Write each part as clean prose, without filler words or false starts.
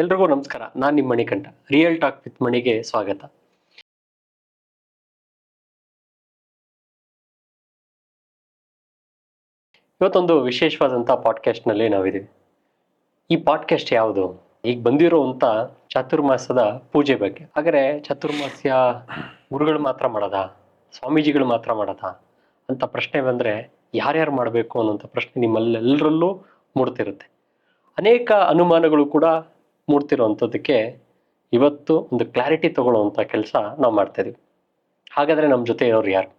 ಎಲ್ರಿಗೂ ನಮಸ್ಕಾರ. ನಾನು ನಿಮ್ಮ ಮಣಿಕಂಠ. ರಿಯಲ್ ಟಾಕ್ ವಿತ್ ಮಣಿಗೆ ಸ್ವಾಗತ. ಇವತ್ತೊಂದು ವಿಶೇಷವಾದಂಥ ಪಾಡ್ಕಾಸ್ಟ್ನಲ್ಲಿ ನಾವಿದ್ದೀವಿ. ಈ ಪಾಡ್ಕಾಸ್ಟ್ ಯಾವುದು? ಈಗ ಬಂದಿರುವಂಥ ಚಾತುರ್ಮಾಸದ ಪೂಜೆ ಬಗ್ಗೆ. ಹಾಗಾದರೆ ಚಾತುರ್ಮಾಸ್ಯ ಗುರುಗಳು ಮಾತ್ರ ಮಾಡೋದಾ, ಸ್ವಾಮೀಜಿಗಳು ಮಾತ್ರ ಮಾಡೋದಾ ಅಂತ ಪ್ರಶ್ನೆ ಬಂದರೆ ಯಾರ್ಯಾರು ಮಾಡಬೇಕು ಅನ್ನೋಂಥ ಪ್ರಶ್ನೆ ನಿಮ್ಮಲ್ಲೆಲ್ಲರಲ್ಲೂ ಮೂಡ್ತಿರುತ್ತೆ. ಅನೇಕ ಅನುಮಾನಗಳು ಕೂಡ ಮೂಡ್ತಿರೋವಂಥದ್ದಕ್ಕೆ ಇವತ್ತು ಒಂದು ಕ್ಲಾರಿಟಿ ತಗೊಳ್ಳುವಂಥ ಕೆಲಸ ನಾವು ಮಾಡ್ತಾಯಿದ್ದೀವಿ. ಹಾಗಾದರೆ ನಮ್ಮ ಜೊತೆ ಇರೋರು ಯಾರು?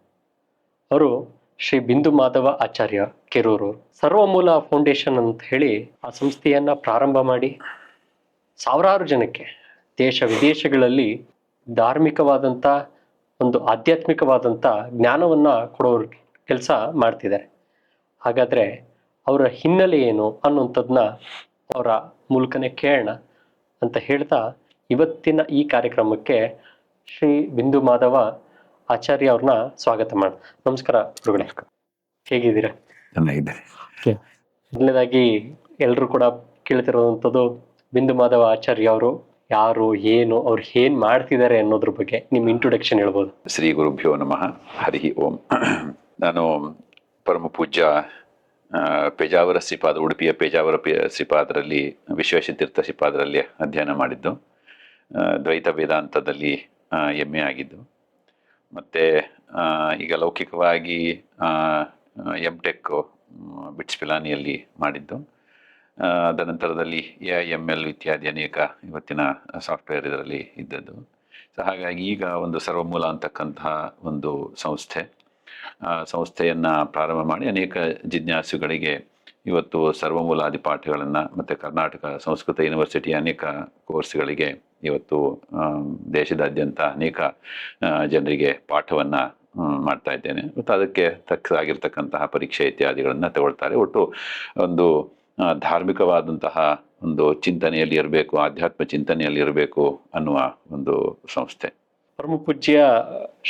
ಅವರು ಶ್ರೀ ಬಿಂದು ಮಾಧವ ಆಚಾರ್ಯ ಕೆರೂರು. ಸರ್ವಮೂಲ ಫೌಂಡೇಶನ್ ಅಂತ ಹೇಳಿ ಆ ಸಂಸ್ಥೆಯನ್ನು ಪ್ರಾರಂಭ ಮಾಡಿ ಸಾವಿರಾರು ಜನಕ್ಕೆ ದೇಶ ವಿದೇಶಗಳಲ್ಲಿ ಧಾರ್ಮಿಕವಾದಂಥ ಒಂದು ಆಧ್ಯಾತ್ಮಿಕವಾದಂಥ ಜ್ಞಾನವನ್ನು ಕೊಡೋರ ಕೆಲಸ ಮಾಡ್ತಿದ್ದಾರೆ. ಹಾಗಾದರೆ ಅವರ ಹಿನ್ನೆಲೆ ಏನು ಅನ್ನುವಂಥದ್ದನ್ನ ಅವರ ಮೂಲಕನೇ ಕೇಳೋಣ ಅಂತ ಹೇಳ್ತಾ ಇವತ್ತಿನ ಈ ಕಾರ್ಯಕ್ರಮಕ್ಕೆ ಶ್ರೀ ಬಿಂದು ಮಾಧವ ಆಚಾರ್ಯ ಅವ್ರನ್ನ ಸ್ವಾಗತ ಮಾಡ. ನಮಸ್ಕಾರ ಗುರುಗಳೇ, ಹೇಗಿದ್ದೀರಾ? ಚೆನ್ನಾಗಿದ್ದಾರೆ. ಮೊದಲನೇದಾಗಿ ಎಲ್ಲರೂ ಕೂಡ ಕೇಳ್ತಿರೋವಂಥದ್ದು ಬಿಂದು ಮಾಧವ ಆಚಾರ್ಯ ಅವರು ಯಾರು, ಏನು, ಅವ್ರು ಏನ್ ಮಾಡ್ತಿದ್ದಾರೆ ಅನ್ನೋದ್ರ ಬಗ್ಗೆ ನಿಮ್ಮ ಇಂಟ್ರೊಡಕ್ಷನ್ ಹೇಳ್ಬೋದು? ಶ್ರೀ ಗುರುಭ್ಯೋ ನಮಃ. ಹರಿ ಓಂ. ನಾನು ಪರಮ ಪೂಜ್ಯ ಪೇಜಾವರ ಶ್ರೀಪಾದ, ಉಡುಪಿಯ ಪೇಜಾವರ ಶ್ರೀಪಾದರಲ್ಲಿ, ವಿಶ್ವೇಶತೀರ್ಥ ಶ್ರೀಪಾದರಲ್ಲಿ ಅಧ್ಯಯನ ಮಾಡಿದ್ದು. ದ್ವೈತ ವೇದಾಂತದಲ್ಲಿ MA ಆಗಿದ್ದು. ಮತ್ತು ಈಗ ಲೌಕಿಕವಾಗಿ MTech ಬಿಟ್ಸ್ ಪಿಲಾನಿಯಲ್ಲಿ ಮಾಡಿದ್ದು. ನಂತರದಲ್ಲಿ AIML ಇತ್ಯಾದಿ ಅನೇಕ ಇವತ್ತಿನ ಸಾಫ್ಟ್ವೇರ್ ಇದರಲ್ಲಿ ಇದ್ದದ್ದು. ಸೊ ಹಾಗಾಗಿ ಈಗ ಒಂದು ಸರ್ವಮೂಲ ಅಂತಕ್ಕಂತಹ ಒಂದು ಸಂಸ್ಥೆಯನ್ನು ಪ್ರಾರಂಭ ಮಾಡಿ ಅನೇಕ ಜಿಜ್ಞಾಸುಗಳಿಗೆ ಇವತ್ತು ಸರ್ವಮೂಲಾದಿ ಪಾಠಗಳನ್ನು ಮತ್ತು ಕರ್ನಾಟಕ ಸಂಸ್ಕೃತ ಯೂನಿವರ್ಸಿಟಿಯ ಅನೇಕ ಕೋರ್ಸ್ಗಳಿಗೆ ಇವತ್ತು ದೇಶದಾದ್ಯಂತ ಅನೇಕ ಜನರಿಗೆ ಪಾಠವನ್ನು ಮಾಡ್ತಾ ಇದ್ದೇನೆ. ಮತ್ತು ಅದಕ್ಕೆ ತಕ್ಕಾಗಿರ್ತಕ್ಕಂತಹ ಪರೀಕ್ಷೆ ಇತ್ಯಾದಿಗಳನ್ನು ತಗೊಳ್ತಾರೆ. ಒಟ್ಟು ಒಂದು ಧಾರ್ಮಿಕವಾದಂತಹ ಒಂದು ಚಿಂತನೆಯಲ್ಲಿ ಇರಬೇಕು, ಆಧ್ಯಾತ್ಮ ಚಿಂತನೆಯಲ್ಲಿ ಇರಬೇಕು ಅನ್ನುವ ಒಂದು ಸಂಸ್ಥೆ. ಪರಮ ಪೂಜ್ಯ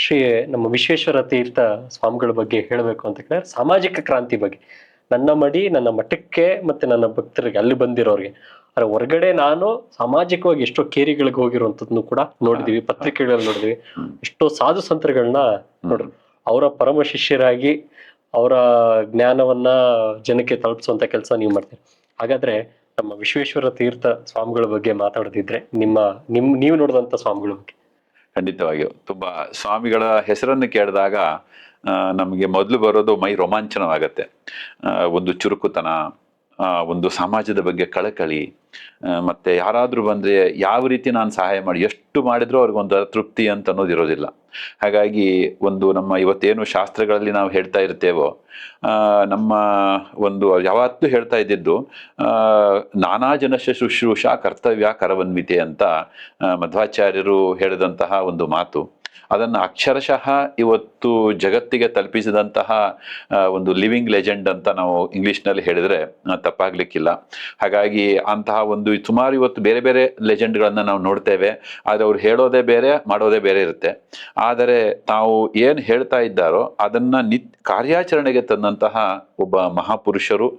ಶ್ರೀ ನಮ್ಮ ವಿಶ್ವೇಶ್ವರ ತೀರ್ಥ ಸ್ವಾಮಿಗಳ ಬಗ್ಗೆ ಹೇಳಬೇಕು ಅಂತ ಕೇಳಿದ್ರೆ ಸಾಮಾಜಿಕ ಕ್ರಾಂತಿ ಬಗ್ಗೆ, ನನ್ನ ಮಡಿ ನನ್ನ ಮಠಕ್ಕೆ ಮತ್ತೆ ನನ್ನ ಭಕ್ತರಿಗೆ, ಅಲ್ಲಿ ಬಂದಿರೋರಿಗೆ. ಅದ್ರ ಹೊರಗಡೆ ನಾನು ಸಾಮಾಜಿಕವಾಗಿ ಎಷ್ಟೋ ಕೇರಿಗಳಿಗೆ ಹೋಗಿರುವಂಥದ್ದನ್ನು ಕೂಡ ನೋಡಿದೀವಿ, ಪತ್ರಿಕೆಗಳಲ್ಲಿ ನೋಡಿದ್ವಿ. ಎಷ್ಟೋ ಸಾಧು ಸಂತರುಗಳನ್ನ ನೋಡ್ರಿ, ಅವರ ಪರಮ ಶಿಷ್ಯರಾಗಿ ಅವರ ಜ್ಞಾನವನ್ನ ಜನಕ್ಕೆ ತಲುಪಿಸುವಂತ ಕೆಲಸ ನೀವು ಮಾಡ್ತೀರಿ. ಹಾಗಾದ್ರೆ ನಮ್ಮ ವಿಶ್ವೇಶ್ವರ ತೀರ್ಥ ಸ್ವಾಮಿಗಳ ಬಗ್ಗೆ ಮಾತಾಡೋದಿದ್ರೆ ನೀವು ನೋಡಿದಂತ ಸ್ವಾಮಿಗಳ ಬಗ್ಗೆ. ಖಂಡಿತವಾಗಿಯೂ ತುಂಬ ಸ್ವಾಮಿಗಳ ಹೆಸರನ್ನು ಕೇಳಿದಾಗ ನಮಗೆ ಮೊದಲು ಬರೋದು ಮೈ ರೋಮಾಂಚನವಾಗತ್ತೆ. ಒಂದು ಚುರುಕುತನ, ಒಂದು ಸಮಾಜದ ಬಗ್ಗೆ ಕಳಕಳಿ, ಮತ್ತು ಯಾರಾದರೂ ಬಂದರೆ ಯಾವ ರೀತಿ ನಾನು ಸಹಾಯ ಮಾಡಿ, ಎಷ್ಟು ಮಾಡಿದ್ರೂ ಅವ್ರಿಗೊಂದು ತೃಪ್ತಿ ಅಂತ ಅನ್ನೋದು ಇರೋದಿಲ್ಲ. ಹಾಗಾಗಿ ಒಂದು ನಮ್ಮ ಇವತ್ತೇನು ಶಾಸ್ತ್ರಗಳಲ್ಲಿ ನಾವು ಹೇಳ್ತಾ ಇರ್ತೇವೋ, ನಮ್ಮ ಒಂದು ಯಾವತ್ತೂ ಹೇಳ್ತಾ ಇದ್ದಿದ್ದು ನಾನಾ ಜನಶ ಶುಶ್ರೂಷಾ ಕರ್ತವ್ಯ ಕರವನ್ವಿತೆ ಅಂತ ಮಧ್ವಾಚಾರ್ಯರು ಹೇಳಿದಂತಹ ಒಂದು ಮಾತು. ಅದನ್ನು ಅಕ್ಷರಶಃ ಇವತ್ತು ಜಗತ್ತಿಗೆ ತಲುಪಿಸಿದಂತಹ ಒಂದು ಲಿವಿಂಗ್ ಲೆಜೆಂಡ್ ಅಂತ ನಾವು ಇಂಗ್ಲೀಷ್ನಲ್ಲಿ ಹೇಳಿದರೆ ತಪ್ಪಾಗ್ಲಿಕ್ಕಿಲ್ಲ. ಹಾಗಾಗಿ ಅಂತಹ ಒಂದು ಸುಮಾರು ಇವತ್ತು ಬೇರೆ ಬೇರೆ ಲೆಜೆಂಡ್ಗಳನ್ನು ನಾವು ನೋಡ್ತೇವೆ. ಆದರೆ ಅವ್ರು ಹೇಳೋದೇ ಬೇರೆ, ಮಾಡೋದೇ ಬೇರೆ ಇರುತ್ತೆ. ಆದರೆ ತಾವು ಏನು ಹೇಳ್ತಾ ಇದ್ದಾರೋ ಅದನ್ನು ಕಾರ್ಯಾಚರಣೆಗೆ ತಂದಂತಹ ಒಬ್ಬ ಮಹಾಪುರುಷರು.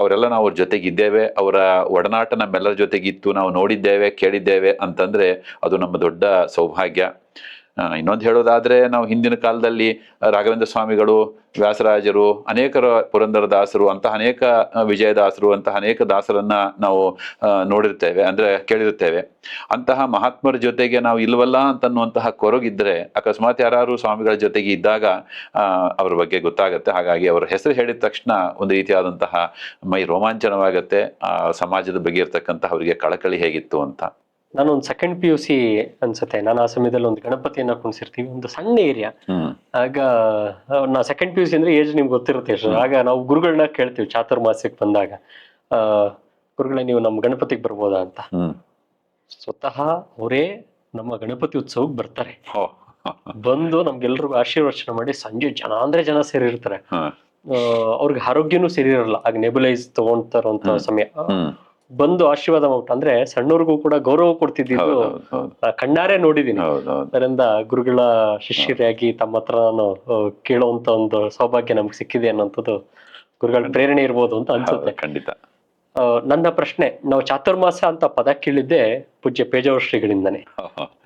ಅವರೆಲ್ಲ ನಾವು ಅವ್ರ ಜೊತೆಗಿದ್ದೇವೆ, ಅವರ ಒಡನಾಟ ನಮ್ಮೆಲ್ಲರ ಜೊತೆಗಿತ್ತು, ನಾವು ನೋಡಿದ್ದೇವೆ, ಕೇಳಿದ್ದೇವೆ ಅಂತಂದರೆ ಅದು ನಮ್ಮ ದೊಡ್ಡ ಸೌಭಾಗ್ಯ. ಇನ್ನೊಂದು ಹೇಳೋದಾದರೆ, ನಾವು ಹಿಂದಿನ ಕಾಲದಲ್ಲಿ ರಾಘವೇಂದ್ರ ಸ್ವಾಮಿಗಳು, ವ್ಯಾಸರಾಜರು, ಅನೇಕರ ಪುರಂದರದಾಸರು, ಅಂತಹ ಅನೇಕ ವಿಜಯದಾಸರು, ಅಂತಹ ಅನೇಕ ದಾಸರನ್ನ ನಾವು ನೋಡಿರ್ತೇವೆ, ಅಂದರೆ ಕೇಳಿರ್ತೇವೆ. ಅಂತಹ ಮಹಾತ್ಮರ ಜೊತೆಗೆ ನಾವು ಇಲ್ವಲ್ಲ ಅಂತನ್ನುವಂತಹ ಕೊರಗಿದ್ರೆ ಅಕಸ್ಮಾತ್ ಯಾರು ಸ್ವಾಮಿಗಳ ಜೊತೆಗೆ ಇದ್ದಾಗ ಅವ್ರ ಬಗ್ಗೆ ಗೊತ್ತಾಗತ್ತೆ. ಹಾಗಾಗಿ ಅವರ ಹೆಸರು ಹೇಳಿದ ತಕ್ಷಣ ಒಂದು ರೀತಿಯಾದಂತಹ ಮೈ ರೋಮಾಂಚನವಾಗತ್ತೆ. ಸಮಾಜದ ಬಗ್ಗೆ ಇರ್ತಕ್ಕಂತಹ ಅವರಿಗೆ ಕಳಕಳಿ ಹೇಗಿತ್ತು ಅಂತ. ನಾನು ಒಂದು ಸೆಕೆಂಡ್ PUC ಅನ್ಸುತ್ತೆ, ನಾನು ಆ ಸಮಯದಲ್ಲಿ ಒಂದು ಗಣಪತಿಯನ್ನ ಕುಣಿಸಿರ್ತೀವಿ, ಒಂದು ಸಣ್ಣ ಏರಿಯಾ. ಆಗ ನಾ ಸೆಕೆಂಡ್ PUC ಅಂದ್ರೆ ಏಜ್ ನಿಮ್ಗೆ ಗೊತ್ತಿರುತ್ತೆ. ಆಗ ನಾವು ಗುರುಗಳನ್ನ ಕೇಳ್ತೀವಿ ಚಾತುರ್ಮಾಸ್ಯಕ್ಕೆ ಬಂದಾಗ, ಗುರುಗಳೇ ನೀವು ನಮ್ಮ ಗಣಪತಿಗೆ ಬರ್ಬೋದಾ ಅಂತ. ಸ್ವತಃ ಅವರೇ ನಮ್ಮ ಗಣಪತಿ ಉತ್ಸವಕ್ಕೆ ಬರ್ತಾರೆ, ಬಂದು ನಮ್ಗೆಲ್ರಿಗೂ ಆಶೀರ್ವಚನ ಮಾಡಿ ಸಂಜೆ ಜನ ಸೇರಿರ್ತಾರೆ. ಅವ್ರಿಗೆ ಆರೋಗ್ಯನೂ ಸರಿಯಿರಲ್ಲ, ಆಗ ನೆಬುಲೈಸ್ ತಗೊಂತಾರಂತ ಸಮಯ. ಬಂದು ಆಶೀರ್ವಾದ ಮಾಡ್ಬಿಟ್ಟು, ಅಂದ್ರೆ ಸಣ್ಣವ್ರಿಗೂ ಕೂಡ ಗೌರವ ಕೊಡ್ತಿದ್ದು ಕಣ್ಣಾರೆ ನೋಡಿದೀನಿ. ಅದರಿಂದ ಗುರುಗಳ ಶಿಷ್ಯರಾಗಿ ತಮ್ಮ ಹತ್ರ ನಾನು ಕೇಳುವಂತ ಒಂದು ಸೌಭಾಗ್ಯ ನಮ್ಗೆ ಸಿಕ್ಕಿದೆ ಅನ್ನೋಂಥದ್ದು ಗುರುಗಳ ಪ್ರೇರಣೆ ಇರ್ಬೋದು ಅಂತ ಅನ್ಸುತ್ತೆ. ಖಂಡಿತ. ನನ್ನ ಪ್ರಶ್ನೆ, ನಾವು ಚಾತುರ್ಮಾಸ ಅಂತ ಪದ ಕೇಳಿದ್ದೆ ಪೂಜ್ಯ ಪೇಜಾವರ ಶ್ರೀಗಳಿಂದಾನೆ.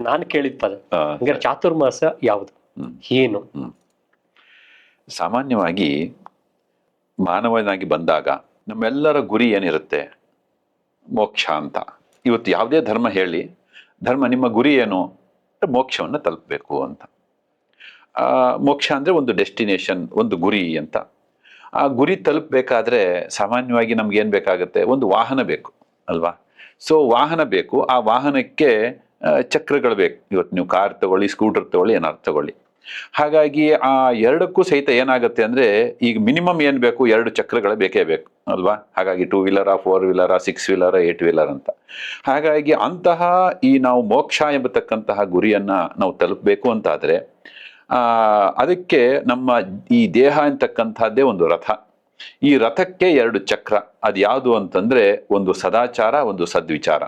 ನಾನು ಕೇಳಿದ ಪದ ಹಂಗಾರೆ ಚಾತುರ್ಮಾಸ ಯಾವುದು, ಏನು? ಸಾಮಾನ್ಯವಾಗಿ ಮಾನವನಾಗಿ ಬಂದಾಗ ನಮ್ಮೆಲ್ಲರ ಗುರಿ ಏನಿರುತ್ತೆ? ಮೋಕ್ಷ ಅಂತ. ಇವತ್ತು ಯಾವುದೇ ಧರ್ಮ ಹೇಳಿ, ಧರ್ಮ ನಿಮ್ಮ ಗುರಿ ಏನು? ಮೋಕ್ಷವನ್ನು ತಲುಪಬೇಕು ಅಂತ. ಮೋಕ್ಷ ಅಂದರೆ ಒಂದು ಡೆಸ್ಟಿನೇಷನ್, ಒಂದು ಗುರಿ ಅಂತ. ಆ ಗುರಿ ತಲುಪಬೇಕಾದ್ರೆ ಸಾಮಾನ್ಯವಾಗಿ ನಮ್ಗೆ ಏನು ಬೇಕಾಗುತ್ತೆ? ಒಂದು ವಾಹನ ಬೇಕು ಅಲ್ವಾ? ಸೊ ವಾಹನ ಬೇಕು. ಆ ವಾಹನಕ್ಕೆ ಚಕ್ರಗಳು ಬೇಕು. ಇವತ್ತು ನೀವು ಕಾರ್ ತಗೊಳ್ಳಿ, ಸ್ಕೂಟರ್ ತಗೊಳ್ಳಿ, ಏನಾದ್ರು ತಗೊಳ್ಳಿ. ಹಾಗಾಗಿ ಆ ಎರಡಕ್ಕೂ ಸಹಿತ ಏನಾಗುತ್ತೆ ಅಂದ್ರೆ, ಈಗ ಮಿನಿಮಮ್ ಏನ್ ಬೇಕು? 2 ಚಕ್ರಗಳು ಬೇಕೇ ಬೇಕು ಅಲ್ವಾ? ಹಾಗಾಗಿ 2 ವೀಲರ, 4 ವೀಲರ, 6 ವೀಲರ, 8 ವೀಲರ್ ಅಂತ. ಹಾಗಾಗಿ ಅಂತಹ ಈ ನಾವು ಮೋಕ್ಷ ಎಂಬತಕ್ಕಂತಹ ಗುರಿಯನ್ನ ನಾವು ತಲುಪಬೇಕು ಅಂತಾದ್ರೆ ಅದಕ್ಕೆ ನಮ್ಮ ಈ ದೇಹ ಅಂತಕ್ಕಂಥದ್ದೇ ಒಂದು ರಥ. ಈ ರಥಕ್ಕೆ 2 ಚಕ್ರ. ಅದು ಯಾವುದು ಅಂತಂದ್ರೆ, ಒಂದು ಸದಾಚಾರ, ಒಂದು ಸದ್ವಿಚಾರ.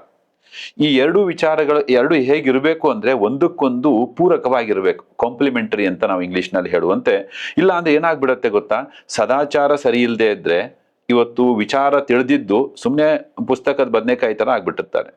ಈ 2 ವಿಚಾರಗಳು ಹೇಗಿರಬೇಕು ಅಂದ್ರೆ ಒಂದಕ್ಕೊಂದು ಪೂರಕವಾಗಿರ್ಬೇಕು, ಕಾಂಪ್ಲಿಮೆಂಟರಿ ಅಂತ ನಾವು ಇಂಗ್ಲಿಷ್ ನಲ್ಲಿ ಹೇಳುವಂತೆ. ಇಲ್ಲ ಅಂದ್ರೆ ಏನಾಗ್ಬಿಡತ್ತೆ ಗೊತ್ತಾ? ಸದಾಚಾರ ಸರಿ ಇಲ್ಲದೆ ಇದ್ರೆ ಇವತ್ತು ವಿಚಾರ ತಿಳಿದಿದ್ದು ಸುಮ್ಮನೆ ಪುಸ್ತಕದ ಬದನೆಕಾಯಿ ತರ ಆಗ್ಬಿಟ್ಟಿರ್ತಾರೆ.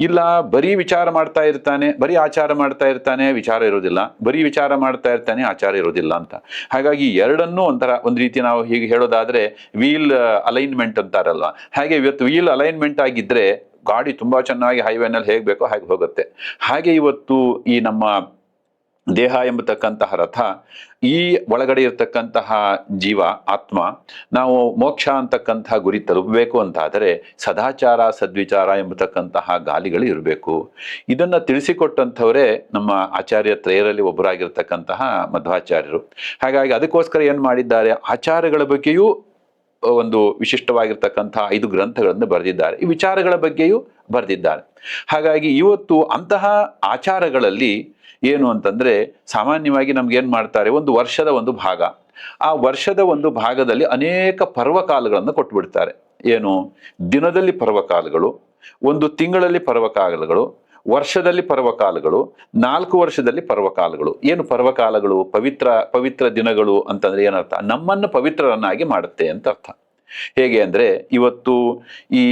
ಇಲ್ಲ ಬರೀ ವಿಚಾರ ಮಾಡ್ತಾ ಇರ್ತಾನೆ, ಬರೀ ಆಚಾರ ಮಾಡ್ತಾ ಇರ್ತಾನೆ, ವಿಚಾರ ಇರೋದಿಲ್ಲ, ಬರೀ ವಿಚಾರ ಮಾಡ್ತಾ ಇರ್ತಾನೆ, ಆಚಾರ ಇರೋದಿಲ್ಲ ಅಂತ. ಹಾಗಾಗಿ ಎರಡನ್ನೂ ಒಂದ್ ರೀತಿ ನಾವು ಹೀಗೆ ಹೇಳೋದಾದ್ರೆ ವೀಲ್ ಅಲೈನ್ಮೆಂಟ್ ಅಂತಾರಲ್ವಾ, ಹಾಗೆ ಇವತ್ತು ವೀಲ್ ಅಲೈನ್ಮೆಂಟ್ ಆಗಿದ್ರೆ ಗಾಡಿ ತುಂಬಾ ಚೆನ್ನಾಗಿ ಹೈವೇನಲ್ಲಿ ಹೇಗೆ ಬೇಕೋ ಹಾಗೆ ಹೋಗುತ್ತೆ. ಹಾಗೆ ಇವತ್ತು ಈ ನಮ್ಮ ದೇಹ ಎಂಬತಕ್ಕಂತಹ ರಥ, ಈ ಒಳಗಡೆ ಇರತಕ್ಕಂತಹ ಜೀವ ಆತ್ಮ, ನಾವು ಮೋಕ್ಷ ಅಂತಕ್ಕಂತಹ ಗುರಿ ತಲುಪಬೇಕು ಅಂತಾದರೆ ಸದಾಚಾರ ಸದ್ವಿಚಾರ ಎಂಬತಕ್ಕಂತಹ ಗಾಲಿಗಳು ಇರಬೇಕು. ಇದನ್ನ ತಿಳಿಸಿಕೊಟ್ಟಂಥವರೇ ನಮ್ಮ ಆಚಾರ್ಯ ತ್ರಯರಲ್ಲಿ ಒಬ್ಬರಾಗಿರ್ತಕ್ಕಂತಹ ಮಧ್ವಾಚಾರ್ಯರು. ಹಾಗಾಗಿ ಅದಕ್ಕೋಸ್ಕರ ಏನ್ ಮಾಡಿದ್ದಾರೆ? ಆಚಾರಗಳ ಬಗ್ಗೆಯೂ ಒಂದು ವಿಶಿಷ್ಟವಾಗಿರ್ತಕ್ಕಂತಹ 5 ಗ್ರಂಥಗಳನ್ನು ಬರೆದಿದ್ದಾರೆ. ಈ ವಿಚಾರಗಳ ಬಗ್ಗೆಯೂ ಬರೆದಿದ್ದಾರೆ. ಹಾಗಾಗಿ ಇವತ್ತು ಅಂತಹ ಆಚಾರಗಳಲ್ಲಿ ಏನು ಅಂತಂದ್ರೆ, ಸಾಮಾನ್ಯವಾಗಿ ನಮ್ಗೆ ಏನ್ ಮಾಡ್ತಾರೆ? ಒಂದು ವರ್ಷದ ಒಂದು ಭಾಗ, ಆ ವರ್ಷದ ಒಂದು ಭಾಗದಲ್ಲಿ ಅನೇಕ ಪರ್ವಕಾಲಗಳನ್ನು ಕೊಟ್ಬಿಡ್ತಾರೆ. ಏನು? ದಿನದಲ್ಲಿ ಪರ್ವಕಾಲಗಳು, ಒಂದು ತಿಂಗಳಲ್ಲಿ ಪರ್ವಕಾಲಗಳು, ವರ್ಷದಲ್ಲಿ ಪರ್ವಕಾಲಗಳು, 4 ವರ್ಷದಲ್ಲಿ ಪರ್ವಕಾಲಗಳು. ಏನು ಪರ್ವಕಾಲಗಳು? ಪವಿತ್ರ ದಿನಗಳು ಅಂತಂದ್ರೆ ಏನರ್ಥ? ನಮ್ಮನ್ನು ಪವಿತ್ರರನ್ನಾಗಿ ಮಾಡುತ್ತೆ ಅಂತ ಅರ್ಥ. ಹೇಗೆ ಅಂದ್ರೆ, ಇವತ್ತು ಈ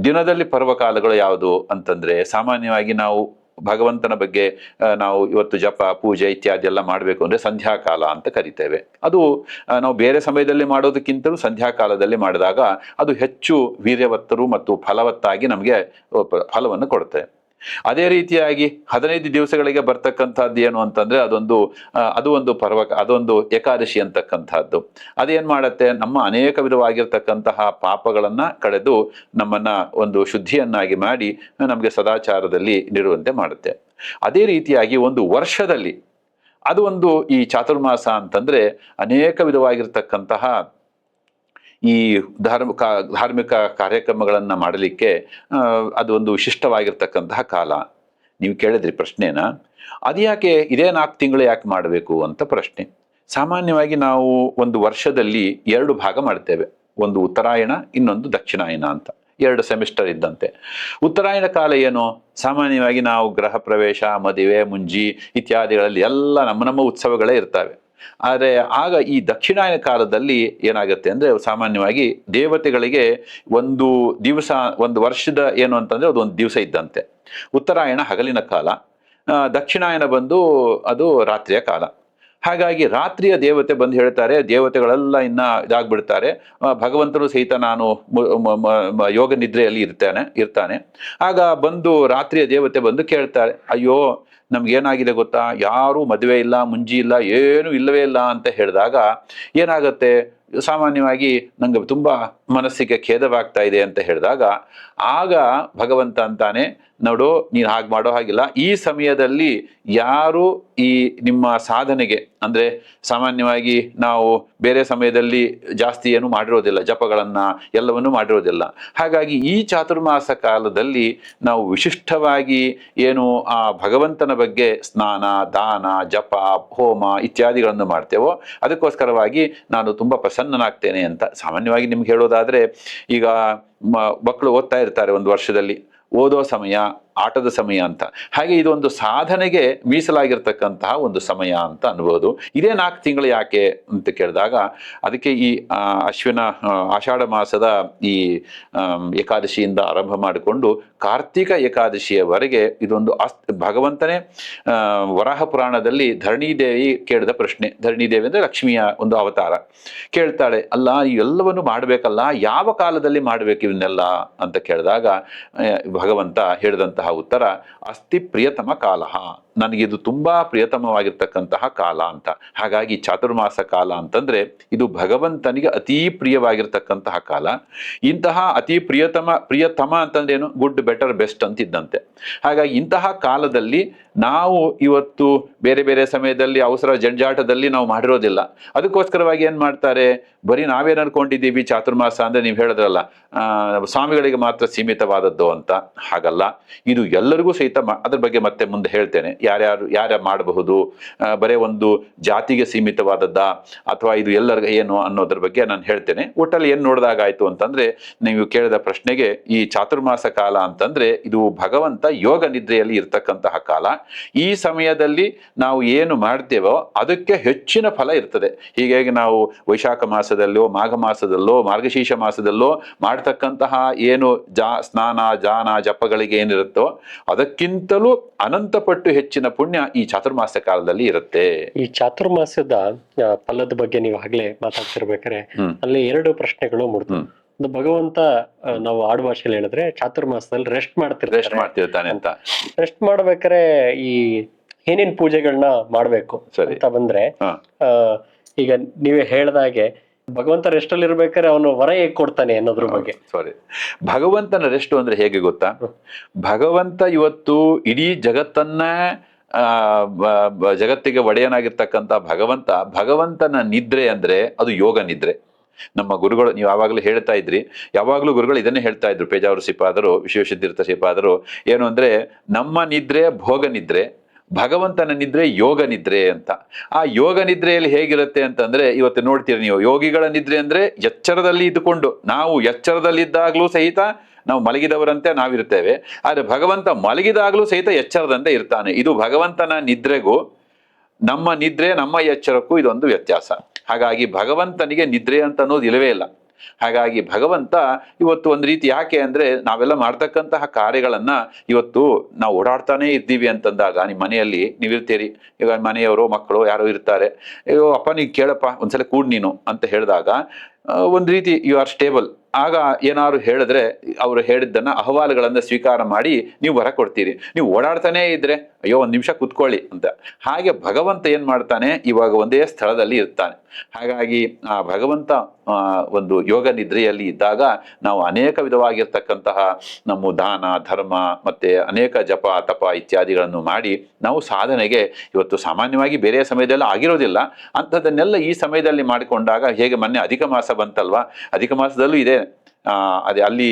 ದಿನದಲ್ಲಿ ಪರ್ವಕಾಲಗಳು ಯಾವುದು ಅಂತಂದ್ರೆ, ಸಾಮಾನ್ಯವಾಗಿ ನಾವು ಭಗವಂತನ ಬಗ್ಗೆ ನಾವು ಇವತ್ತು ಜಪ ಪೂಜೆ ಇತ್ಯಾದಿ ಎಲ್ಲ ಮಾಡಬೇಕು ಅಂದ್ರೆ ಸಂಧ್ಯಾಕಾಲ ಅಂತ ಕರಿತೇವೆ. ಅದು ನಾವು ಬೇರೆ ಸಮಯದಲ್ಲಿ ಮಾಡೋದಕ್ಕಿಂತಲೂ ಸಂಧ್ಯಾಕಾಲದಲ್ಲಿ ಮಾಡಿದಾಗ ಅದು ಹೆಚ್ಚು ವೀರ್ಯವತ್ತರು ಮತ್ತು ಫಲವತ್ತಾಗಿ ನಮಗೆ ಫಲವನ್ನು ಕೊಡುತ್ತೆ. ಅದೇ ರೀತಿಯಾಗಿ 15 ದಿವಸಗಳಿಗೆ ಬರ್ತಕ್ಕಂಥದ್ದು ಏನು ಅಂತಂದ್ರೆ, ಅದೊಂದು ಏಕಾದಶಿ ಅಂತಕ್ಕಂಥದ್ದು. ಅದೇನ್ ಮಾಡತ್ತೆ? ನಮ್ಮ ಅನೇಕ ವಿಧವಾಗಿರ್ತಕ್ಕಂತಹ ಪಾಪಗಳನ್ನ ಕಳೆದು ನಮ್ಮನ್ನ ಒಂದು ಶುದ್ಧಿಯನ್ನಾಗಿ ಮಾಡಿ ನಮ್ಗೆ ಸದಾಚಾರದಲ್ಲಿ ನಿಡುವಂತೆ ಮಾಡುತ್ತೆ. ಅದೇ ರೀತಿಯಾಗಿ ಒಂದು ವರ್ಷದಲ್ಲಿ ಅದು ಒಂದು ಈ ಚಾತುರ್ಮಾಸ ಅಂತಂದ್ರೆ ಅನೇಕ ವಿಧವಾಗಿರ್ತಕ್ಕಂತಹ ಈ ಧಾರ್ಮಿಕ ಕಾರ್ಯಕ್ರಮಗಳನ್ನ ಮಾಡಲಿಕ್ಕೆ ಅದು ಒಂದು ವಿಶಿಷ್ಟವಾಗಿರ್ತಕ್ಕಂತಹ ಕಾಲ. ನೀವು ಕೇಳಿದ್ರಿ ಪ್ರಶ್ನೆನ, ಅದ್ಯಾಕೆ ಇದೇ 4 ತಿಂಗಳು ಯಾಕೆ ಮಾಡಬೇಕು ಅಂತ ಪ್ರಶ್ನೆ. ಸಾಮಾನ್ಯವಾಗಿ ನಾವು ಒಂದು ವರ್ಷದಲ್ಲಿ 2 ಭಾಗ ಮಾಡ್ತೇವೆ. ಒಂದು ಉತ್ತರಾಯಣ, ಇನ್ನೊಂದು ದಕ್ಷಿಣಾಯನ ಅಂತ. 2 ಸೆಮಿಸ್ಟರ್ ಇದ್ದಂತೆ. ಉತ್ತರಾಯಣ ಕಾಲ ಏನು? ಸಾಮಾನ್ಯವಾಗಿ ನಾವು ಗೃಹ ಪ್ರವೇಶ, ಮದುವೆ, ಮುಂಜಿ ಇತ್ಯಾದಿಗಳಲ್ಲಿ ಎಲ್ಲ ನಮ್ಮ ಉತ್ಸವಗಳೇ ಇರ್ತವೆ. ಆದರೆ ಆಗ ಈ ದಕ್ಷಿಣಾಯನ ಕಾಲದಲ್ಲಿ ಏನಾಗುತ್ತೆ ಅಂದ್ರೆ, ಸಾಮಾನ್ಯವಾಗಿ ದೇವತೆಗಳಿಗೆ ಒಂದು ದಿವಸ, ಒಂದು ವರ್ಷದ ಏನು ಅಂತಂದ್ರೆ ಅದು 1 ದಿವಸ ಇದ್ದಂತೆ. ಉತ್ತರಾಯಣ ಹಗಲಿನ ಕಾಲ, ದಕ್ಷಿಣಾಯನ ಬಂದು ಅದು ರಾತ್ರಿಯ ಕಾಲ. ಹಾಗಾಗಿ ರಾತ್ರಿಯ ದೇವತೆ ಬಂದು ಹೇಳ್ತಾರೆ, ದೇವತೆಗಳೆಲ್ಲ ಇನ್ನ ಇದಾಗ್ಬಿಡ್ತಾರೆ, ಭಗವಂತನು ಸಹಿತ ನಾನು ಯೋಗ ನಿದ್ರೆಯಲ್ಲಿ ಇರ್ತಾನೆ. ಆಗ ಬಂದು ರಾತ್ರಿಯ ದೇವತೆ ಬಂದು ಕೇಳ್ತಾರೆ, ಅಯ್ಯೋ ನಮ್ಗೇನಾಗಿದೆ ಗೊತ್ತಾ? ಯಾರೂ ಮದುವೆ ಇಲ್ಲ, ಮುಂಜಿ ಇಲ್ಲ, ಏನೂ ಇಲ್ಲವೇ ಇಲ್ಲ ಅಂತ ಹೇಳಿದಾಗ ಏನಾಗತ್ತೆ? ಸಾಮಾನ್ಯವಾಗಿ ನಂಗೆ ತುಂಬಾ ಮನಸ್ಸಿಗೆ ಖೇದವಾಗ್ತಾ ಇದೆ ಅಂತ ಹೇಳಿದಾಗ ಆಗ ಭಗವಂತ ಅಂತಾನೆ, ನೋಡು ನೀನು ಹಾಗೆ ಮಾಡೋ ಹಾಗಿಲ್ಲ. ಈ ಸಮಯದಲ್ಲಿ ಯಾರು ಈ ನಿಮ್ಮ ಸಾಧನೆಗೆ, ಅಂದ್ರೆ ಸಾಮಾನ್ಯವಾಗಿ ನಾವು ಬೇರೆ ಸಮಯದಲ್ಲಿ ಜಾಸ್ತಿ ಏನು ಮಾಡಿರೋದಿಲ್ಲ, ಜಪಗಳನ್ನ ಎಲ್ಲವನ್ನೂ ಮಾಡಿರೋದಿಲ್ಲ. ಹಾಗಾಗಿ ಈ ಚಾತುರ್ಮಾಸ ಕಾಲದಲ್ಲಿ ನಾವು ವಿಶಿಷ್ಟವಾಗಿ ಏನು ಆ ಭಗವಂತನ ಬಗ್ಗೆ ಸ್ನಾನ, ದಾನ, ಜಪ, ಹೋಮ ಇತ್ಯಾದಿಗಳನ್ನು ಮಾಡ್ತೇವೋ ಅದಕ್ಕೋಸ್ಕರವಾಗಿ ನಾನು ತುಂಬಾ ಪ್ರಸನ್ನನಾಗ್ತೇನೆ ಅಂತ. ಸಾಮಾನ್ಯವಾಗಿ ನಿಮ್ಗೆ ಹೇಳೋದಾದ್ರೆ, ಈಗ ಮಕ್ಕಳು ಓದ್ತಾ ಇರ್ತಾರೆ, ಒಂದು ವರ್ಷದಲ್ಲಿ ಓದೋ ಸಮಯ ಆಟದ ಸಮಯ ಅಂತ. ಹಾಗೆ ಇದೊಂದು ಸಾಧನೆಗೆ ಮೀಸಲಾಗಿರ್ತಕ್ಕಂತಹ ಒಂದು ಸಮಯ ಅಂತ ಅನ್ಬೋದು. ಇದೇ 4 ತಿಂಗಳು ಯಾಕೆ ಅಂತ ಕೇಳಿದಾಗ ಅದಕ್ಕೆ ಈ ಆಷಾಢ ಮಾಸದ ಈ ಏಕಾದಶಿಯಿಂದ ಆರಂಭ ಮಾಡಿಕೊಂಡು ಕಾರ್ತಿಕ ಏಕಾದಶಿಯವರೆಗೆ ಇದೊಂದು ಭಗವಂತನೇ ವರಾಹ ಪುರಾಣದಲ್ಲಿ ಧರಣಿದೇವಿ ಕೇಳಿದ ಪ್ರಶ್ನೆ. ಧರಣಿದೇವಿ ಅಂದ್ರೆ ಲಕ್ಷ್ಮಿಯ ಒಂದು ಅವತಾರ. ಕೇಳ್ತಾಳೆ, ಅಲ್ಲ ಇವೆಲ್ಲವನ್ನು ಮಾಡಬೇಕಲ್ಲ, ಯಾವ ಕಾಲದಲ್ಲಿ ಮಾಡಬೇಕು ಇವನ್ನೆಲ್ಲ ಅಂತ ಕೇಳಿದಾಗ ಭಗವಂತ ಹೇಳಿದಂತಹ ಉತ್ತರ, ಅಸ್ತಿ ಪ್ರಿಯತಮ ಕಾಲ, ನನಗಿದು ತುಂಬಾ ಪ್ರಿಯತಮವಾಗಿರ್ತಕ್ಕಂತಹ ಕಾಲ ಅಂತ. ಹಾಗಾಗಿ ಚಾತುರ್ಮಾಸ ಕಾಲ ಅಂತಂದ್ರೆ ಇದು ಭಗವಂತನಿಗೆ ಅತೀ ಪ್ರಿಯವಾಗಿರ್ತಕ್ಕಂತಹ ಕಾಲ. ಇಂತಹ ಅತಿ ಪ್ರಿಯತಮ ಅಂತಂದ್ರೆ ಏನು, ಗುಡ್, ಬೆಟರ್, ಬೆಸ್ಟ್ ಅಂತಿದ್ದಂತೆ. ಹಾಗಾಗಿ ಇಂತಹ ಕಾಲದಲ್ಲಿ ನಾವು ಇವತ್ತು ಬೇರೆ ಬೇರೆ ಸಮಯದಲ್ಲಿ ಅವಸರ ಜಂಜಾಟದಲ್ಲಿ ನಾವು ಮಾಡಿರೋದಿಲ್ಲ. ಅದಕ್ಕೋಸ್ಕರವಾಗಿ ಏನ್ ಮಾಡ್ತಾರೆ, ಬರೀ ನಾವೇನ್ ಅನ್ಕೊಂಡಿದ್ದೀವಿ ಚಾತುರ್ಮಾಸ ಅಂದ್ರೆ ನೀವು ಹೇಳಿದ್ರಲ್ಲ ಸ್ವಾಮಿಗಳಿಗೆ ಮಾತ್ರ ಸೀಮಿತವಾದದ್ದು ಅಂತ. ಹಾಗಲ್ಲ, ಇದು ಎಲ್ಲರಿಗೂ ಸಹಿತ ಅದ್ರ ಬಗ್ಗೆ ಮತ್ತೆ ಮುಂದೆ ಹೇಳ್ತೇನೆ, ಯಾರ್ಯಾರು ಮಾಡಬಹುದು, ಬರೇ ಒಂದು ಜಾತಿಗೆ ಸೀಮಿತವಾದದ್ದ ಅಥವಾ ಇದು ಎಲ್ಲರಿಗೂ ಏನು ಅನ್ನೋದ್ರ ಬಗ್ಗೆ ನಾನು ಹೇಳ್ತೇನೆ. ಒಟ್ಟಲ್ಲಿ ಏನ್ ನೋಡಿದಾಗಾಯ್ತು ಅಂತಂದ್ರೆ, ನೀವು ಕೇಳಿದ ಪ್ರಶ್ನೆಗೆ ಈ ಚಾತುರ್ಮಾಸ ಕಾಲ ಅಂತಂದ್ರೆ ಇದು ಭಗವಂತ ಯೋಗ ನಿದ್ರೆಯಲ್ಲಿ ಇರ್ತಕ್ಕಂತಹ ಕಾಲ. ಈ ಸಮಯದಲ್ಲಿ ನಾವು ಏನು ಮಾಡ್ತೇವೋ ಅದಕ್ಕೆ ಹೆಚ್ಚಿನ ಫಲ ಇರ್ತದೆ. ಹೀಗಾಗಿ ನಾವು ವೈಶಾಖ ಮಾಸದಲ್ಲೋ ಮಾಘ ಮಾಸದಲ್ಲೋ ಮಾರ್ಗಶೀರ್ಷ ಮಾಸದಲ್ಲೋ ಮಾಡ್ತಕ್ಕಂತಹ ಏನು ಸ್ನಾನ ಜಾನ ಜಪಗಳಿಗೆ ಏನಿರುತ್ತೋ ಅದಕ್ಕಿಂತಲೂ ಅನಂತಪಟ್ಟು ಹೆಚ್ಚಿನ ಪುಣ್ಯ ಈ ಚಾತುರ್ಮಾಸ ಕಾಲದಲ್ಲಿ ಇರುತ್ತೆ. ಈ ಚಾತುರ್ಮಾಸದ ಫಲದ ಬಗ್ಗೆ ನೀವು ಆಗ್ಲೇ ಮಾತಾಡ್ತಿರ್ಬೇಕಾದ್ರೆ ಅಲ್ಲಿ 2 ಪ್ರಶ್ನೆಗಳು ಮೂಡ್ತು. ಒಂದು ಭಗವಂತ ನಾವು ಆಡು ಭಾಷೆಯಲ್ಲಿ ಹೇಳಿದ್ರೆ ಚಾತುರ್ಮಾಸದಲ್ಲಿ ರೆಸ್ಟ್ ಮಾಡ್ತಿರ್ತಾನೆ ಅಂತ. ರೆಸ್ಟ್ ಮಾಡ್ಬೇಕಾರೆ ಈ ಏನೇನ್ ಪೂಜೆಗಳನ್ನ ಮಾಡ್ಬೇಕು ಅಂತ ಬಂದ್ರೆ, ಈಗ ನೀವೇ ಹೇಳ್ದಾಗೆ ಭಗವಂತ ರೆಸ್ಟ್ ಅಲ್ಲಿ ಇರ್ಬೇಕಾದ್ರೆ ಅವನು ವರ ಹೇಗ್ ಕೊಡ್ತಾನೆ ಅನ್ನೋದ್ರ ಬಗ್ಗೆ. ಭಗವಂತನ ರೆಸ್ಟ್ ಅಂದ್ರೆ ಹೇಗೆ ಗೊತ್ತಾ, ಭಗವಂತ ಇವತ್ತು ಇಡೀ ಜಗತ್ತನ್ನ ಜಗತ್ತಿಗೆ ಒಡೆಯನಾಗಿರ್ತಕ್ಕಂಥ ಭಗವಂತನ ನಿದ್ರೆ ಅಂದ್ರೆ ಅದು ಯೋಗ ನಿದ್ರೆ. ನಮ್ಮ ಗುರುಗಳು, ನೀವು ಯಾವಾಗಲೂ ಹೇಳ್ತಾ ಇದ್ರಿ, ಯಾವಾಗಲೂ ಗುರುಗಳು ಇದನ್ನೇ ಹೇಳ್ತಾ ಇದ್ರು, ಪೇಜಾವರ ಶ್ರೀಪಾದರು, ವಿಶ್ವೇಶತೀರ್ಥ ಶ್ರೀಪಾದರು, ಏನು ಅಂದ್ರೆ ನಮ್ಮ ನಿದ್ರೆ ಭೋಗ ನಿದ್ರೆ, ಭಗವಂತನ ನಿದ್ರೆ ಯೋಗ ನಿದ್ರೆ ಅಂತ. ಆ ಯೋಗ ನಿದ್ರೆಯಲ್ಲಿ ಹೇಗಿರುತ್ತೆ ಅಂತಂದ್ರೆ, ಇವತ್ತು ನೋಡ್ತೀರಿ ನೀವು, ಯೋಗಿಗಳ ನಿದ್ರೆ ಅಂದ್ರೆ ಎಚ್ಚರದಲ್ಲಿ ಇದ್ದುಕೊಂಡು, ನಾವು ಎಚ್ಚರದಲ್ಲಿದ್ದಾಗ್ಲೂ ಸಹಿತ ನಾವು ಮಲಗಿದವರಂತೆ ನಾವಿರ್ತೇವೆ. ಆದ್ರೆ ಭಗವಂತ ಮಲಗಿದಾಗ್ಲೂ ಸಹಿತ ಎಚ್ಚರದಂತೆ ಇರ್ತಾನೆ. ಇದು ಭಗವಂತನ ನಿದ್ರೆಗೂ ನಮ್ಮ ನಿದ್ರೆ ನಮ್ಮ ಎಚ್ಚರಕ್ಕೂ ಇದೊಂದು ವ್ಯತ್ಯಾಸ. ಹಾಗಾಗಿ ಭಗವಂತನಿಗೆ ನಿದ್ರೆ ಅಂತ ಅನ್ನೋದು ಇಲ್ಲವೇ ಇಲ್ಲ. ಹಾಗಾಗಿ ಭಗವಂತ ಇವತ್ತು ಒಂದು ರೀತಿ ಯಾಕೆ ಅಂದ್ರೆ, ನಾವೆಲ್ಲ ಮಾಡ್ತಕ್ಕಂತಹ ಕಾರ್ಯಗಳನ್ನ ಇವತ್ತು ನಾವು ಓಡಾಡ್ತಾನೆ ಇದ್ದೀವಿ ಅಂತಂದಾಗ, ನಿಮ್ಮ ಮನೆಯಲ್ಲಿ ನೀವಿರ್ತೀರಿ, ಈಗ ಮನೆಯವರು ಮಕ್ಕಳು ಯಾರೋ ಇರ್ತಾರೆ, ಅಯ್ಯೋ ಅಪ್ಪ ನೀ ಕೇಳಪ್ಪ ಒಂದ್ಸಲ ಕೂಡ್ ನೀನು ಅಂತ ಹೇಳಿದಾಗ ಒಂದು ರೀತಿ ಯು ಆರ್ ಸ್ಟೇಬಲ್. ಆಗ ಏನಾದ್ರು ಹೇಳಿದ್ರೆ ಅವರು ಹೇಳಿದ್ದನ್ನ ಅಹವಾಲುಗಳನ್ನ ಸ್ವೀಕಾರ ಮಾಡಿ ನೀವು ಹೊರ ಕೊಡ್ತೀರಿ. ನೀವು ಓಡಾಡ್ತಾನೆ ಇದ್ರೆ ಅಯ್ಯೋ 1 ನಿಮಿಷ ಕುತ್ಕೊಳ್ಳಿ ಅಂತ. ಹಾಗೆ ಭಗವಂತ ಏನ್ ಮಾಡ್ತಾನೆ, ಇವಾಗ ಒಂದೇ ಸ್ಥಳದಲ್ಲಿ ಇರ್ತಾನೆ. ಹಾಗಾಗಿ ಆ ಭಗವಂತ ಒಂದು ಯೋಗ ನಿದ್ರೆಯಲ್ಲಿ ಇದ್ದಾಗ ನಾವು ಅನೇಕ ವಿಧವಾಗಿರ್ತಕ್ಕಂತಹ ನಮ್ಮ ದಾನ ಧರ್ಮ ಮತ್ತೆ ಅನೇಕ ಜಪ ತಪ ಇತ್ಯಾದಿಗಳನ್ನು ಮಾಡಿ ನಾವು ಸಾಧನೆಗೆ ಇವತ್ತು ಸಾಮಾನ್ಯವಾಗಿ ಬೇರೆ ಸಮಯದಲ್ಲಿ ಆಗಿರೋದಿಲ್ಲ, ಅಂಥದ್ದನ್ನೆಲ್ಲ ಈ ಸಮಯದಲ್ಲಿ ಮಾಡಿಕೊಂಡಾಗ, ಹೇಗೆ ಮೊನ್ನೆ ಅಧಿಕ ಮಾಸ ಬಂತಲ್ವಾ, ಅಧಿಕ ಮಾಸದಲ್ಲೂ ಇದೆ ಅದೇ ಅಲ್ಲಿ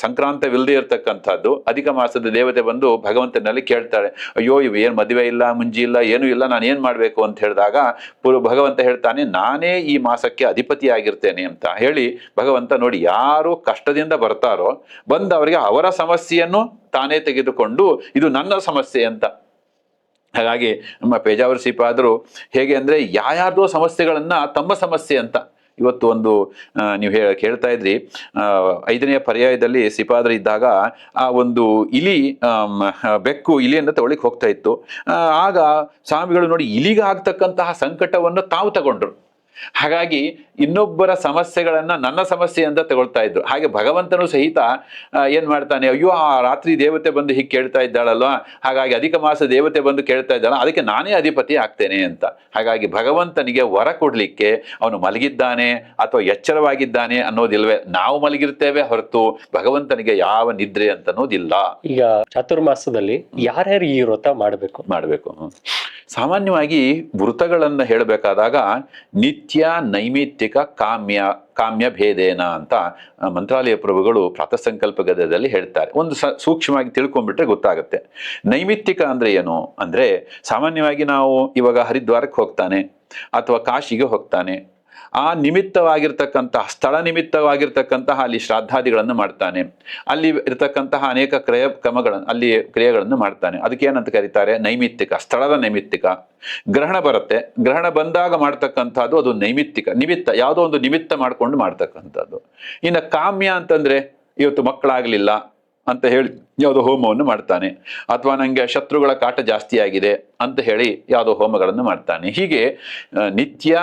ಸಂಕ್ರಾಂತವಿಲ್ಲದೆ ಇರ್ತಕ್ಕಂಥದ್ದು. ಅಧಿಕ ಮಾಸದ ದೇವತೆ ಬಂದು ಭಗವಂತನಲ್ಲಿ ಕೇಳ್ತಾಳೆ, ಅಯ್ಯೋ ಇವು ಏನ್ ಮದುವೆ ಇಲ್ಲ ಮುಂಜಿ ಇಲ್ಲ ಏನೂ ಇಲ್ಲ, ನಾನು ಏನ್ ಮಾಡ್ಬೇಕು ಅಂತ ಹೇಳಿದಾಗ ಭಗವಂತ ಹೇಳ್ತಾನೆ, ನಾನೇ ಈ ಮಾಸಕ್ಕೆ ಅಧಿಪತಿ ಆಗಿರ್ತೇನೆ ಅಂತ ಹೇಳಿ ಭಗವಂತ ನೋಡಿ, ಯಾರು ಕಷ್ಟದಿಂದ ಬರ್ತಾರೋ ಬಂದವರಿಗೆ ಅವರ ಸಮಸ್ಯೆಯನ್ನು ತಾನೇ ತೆಗೆದುಕೊಂಡು ಇದು ನನ್ನ ಸಮಸ್ಯೆ ಅಂತ. ಹಾಗಾಗಿ ನಮ್ಮ ಪೇಜಾವರ ಶ್ರೀಪಾದರು ಹೇಗೆ ಅಂದ್ರೆ, ಯಾರ್ಯಾರ್ದೋ ಸಮಸ್ಯೆಗಳನ್ನ ತಮ್ಮ ಸಮಸ್ಯೆ ಅಂತ. ಇವತ್ತು ಒಂದು ನೀವು ಕೇಳ್ತಾ ಇದ್ರಿ, 5ನೇ ಪರ್ಯಾಯದಲ್ಲಿ ಶ್ರೀಪಾದರು ಇದ್ದಾಗ ಆ ಒಂದು ಇಲಿ ಬೆಕ್ಕು ಇಲಿಯಿಂದ ತಗೊಳ್ಳಿಕ್ಕೆ ಹೋಗ್ತಾ ಇತ್ತು. ಆಗ ಸ್ವಾಮಿಗಳು ನೋಡಿ ಇಲಿಗೆ ಆಗ್ತಕ್ಕಂತಹ ಸಂಕಟವನ್ನು ತಾವು ತಗೊಂಡ್ರು. ಹಾಗಾಗಿ ಇನ್ನೊಬ್ಬರ ಸಮಸ್ಯೆಗಳನ್ನ ನನ್ನ ಸಮಸ್ಯೆ ಅಂತ ತಗೊಳ್ತಾ ಇದ್ರು. ಹಾಗೆ ಭಗವಂತನು ಸಹಿತ ಏನ್ ಮಾಡ್ತಾನೆ, ಅಯ್ಯೋ ಆ ರಾತ್ರಿ ದೇವತೆ ಬಂದು ಹೀಗೆ ಕೇಳ್ತಾ ಇದ್ದಾಳಲ್ವಾ, ಹಾಗಾಗಿ ಅಧಿಕ ಮಾಸ ದೇವತೆ ಬಂದು ಕೇಳ್ತಾ ಇದ್ದಾಳ, ಅದಕ್ಕೆ ನಾನೇ ಅಧಿಪತಿ ಆಗ್ತೇನೆ ಅಂತ. ಹಾಗಾಗಿ ಭಗವಂತನಿಗೆ ವರ ಕೊಡ್ಲಿಕ್ಕೆ ಅವನು ಮಲಗಿದ್ದಾನೆ ಅಥವಾ ಎಚ್ಚರವಾಗಿದ್ದಾನೆ ಅನ್ನೋದಿಲ್ವೇ, ನಾವು ಮಲಗಿರ್ತೇವೆ ಹೊರತು ಭಗವಂತನಿಗೆ ಯಾವ ನಿದ್ರೆ ಅಂತ ಅನ್ನೋದಿಲ್ಲ. ಈಗ ಚಾತುರ್ಮಾಸದಲ್ಲಿ ಯಾರ್ಯಾರು ಈ ವ್ರತ ಮಾಡಬೇಕು? ಸಾಮಾನ್ಯವಾಗಿ ವೃತಗಳನ್ನ ಹೇಳಬೇಕಾದಾಗ ನಿತ್ಯ ನೈಮಿತ್ತಿಕ ಕಾಮ್ಯ ಭೇದೇನ ಅಂತ ಮಂತ್ರಾಲಯ ಪ್ರಭುಗಳು ಪ್ರಾತಃಸಂಕಲ್ಪ ಗದ್ಯದಲ್ಲಿ ಹೇಳ್ತಾರೆ. ಒಂದು ಸೂಕ್ಷ್ಮವಾಗಿ ತಿಳ್ಕೊಂಡ್ಬಿಟ್ರೆ ಗೊತ್ತಾಗುತ್ತೆ. ನೈಮಿತ್ತಿಕ ಅಂದ್ರೆ ಏನು ಅಂದ್ರೆ, ಸಾಮಾನ್ಯವಾಗಿ ನಾವು ಇವಾಗ ಹರಿದ್ವಾರಕ್ಕೆ ಹೋಗ್ತಾನೆ ಅಥವಾ ಕಾಶಿಗೆ ಹೋಗ್ತಾನೆ ಆ ನಿಮಿತ್ತವಾಗಿರ್ತಕ್ಕಂತಹ ಸ್ಥಳ ನಿಮಿತ್ತವಾಗಿರ್ತಕ್ಕಂತಹ ಅಲ್ಲಿ ಶ್ರಾದ್ದಾದಿಗಳನ್ನು ಮಾಡ್ತಾನೆ. ಅಲ್ಲಿ ಇರತಕ್ಕಂತಹ ಅನೇಕ ಕ್ರಮಗಳನ್ನು ಅಲ್ಲಿ ಕ್ರಿಯೆಗಳನ್ನು ಮಾಡ್ತಾನೆ. ಅದಕ್ಕೆ ಏನಂತ ಕರೀತಾರೆ? ನೈಮಿತ್ತಿಕ, ಸ್ಥಳದ ನೈಮಿತ್ತಿಕ. ಗ್ರಹಣ ಬರುತ್ತೆ, ಗ್ರಹಣ ಬಂದಾಗ ಮಾಡ್ತಕ್ಕಂಥದ್ದು ಅದು ನೈಮಿತ್ತಿಕ, ನಿಮಿತ್ತ, ಯಾವುದೋ ಒಂದು ನಿಮಿತ್ತ ಮಾಡ್ಕೊಂಡು ಮಾಡ್ತಕ್ಕಂಥದ್ದು. ಇನ್ನು ಕಾಮ್ಯ ಅಂತಂದ್ರೆ ಇವತ್ತು ಮಕ್ಕಳಾಗ್ಲಿಲ್ಲ ಅಂತ ಹೇಳಿ ಯಾವುದೋ ಹೋಮವನ್ನು ಮಾಡ್ತಾನೆ, ಅಥವಾ ನಂಗೆ ಶತ್ರುಗಳ ಕಾಟ ಜಾಸ್ತಿ ಆಗಿದೆ ಅಂತ ಹೇಳಿ ಯಾವುದೋ ಹೋಮಗಳನ್ನು ಮಾಡ್ತಾನೆ. ಹೀಗೆ ನಿತ್ಯ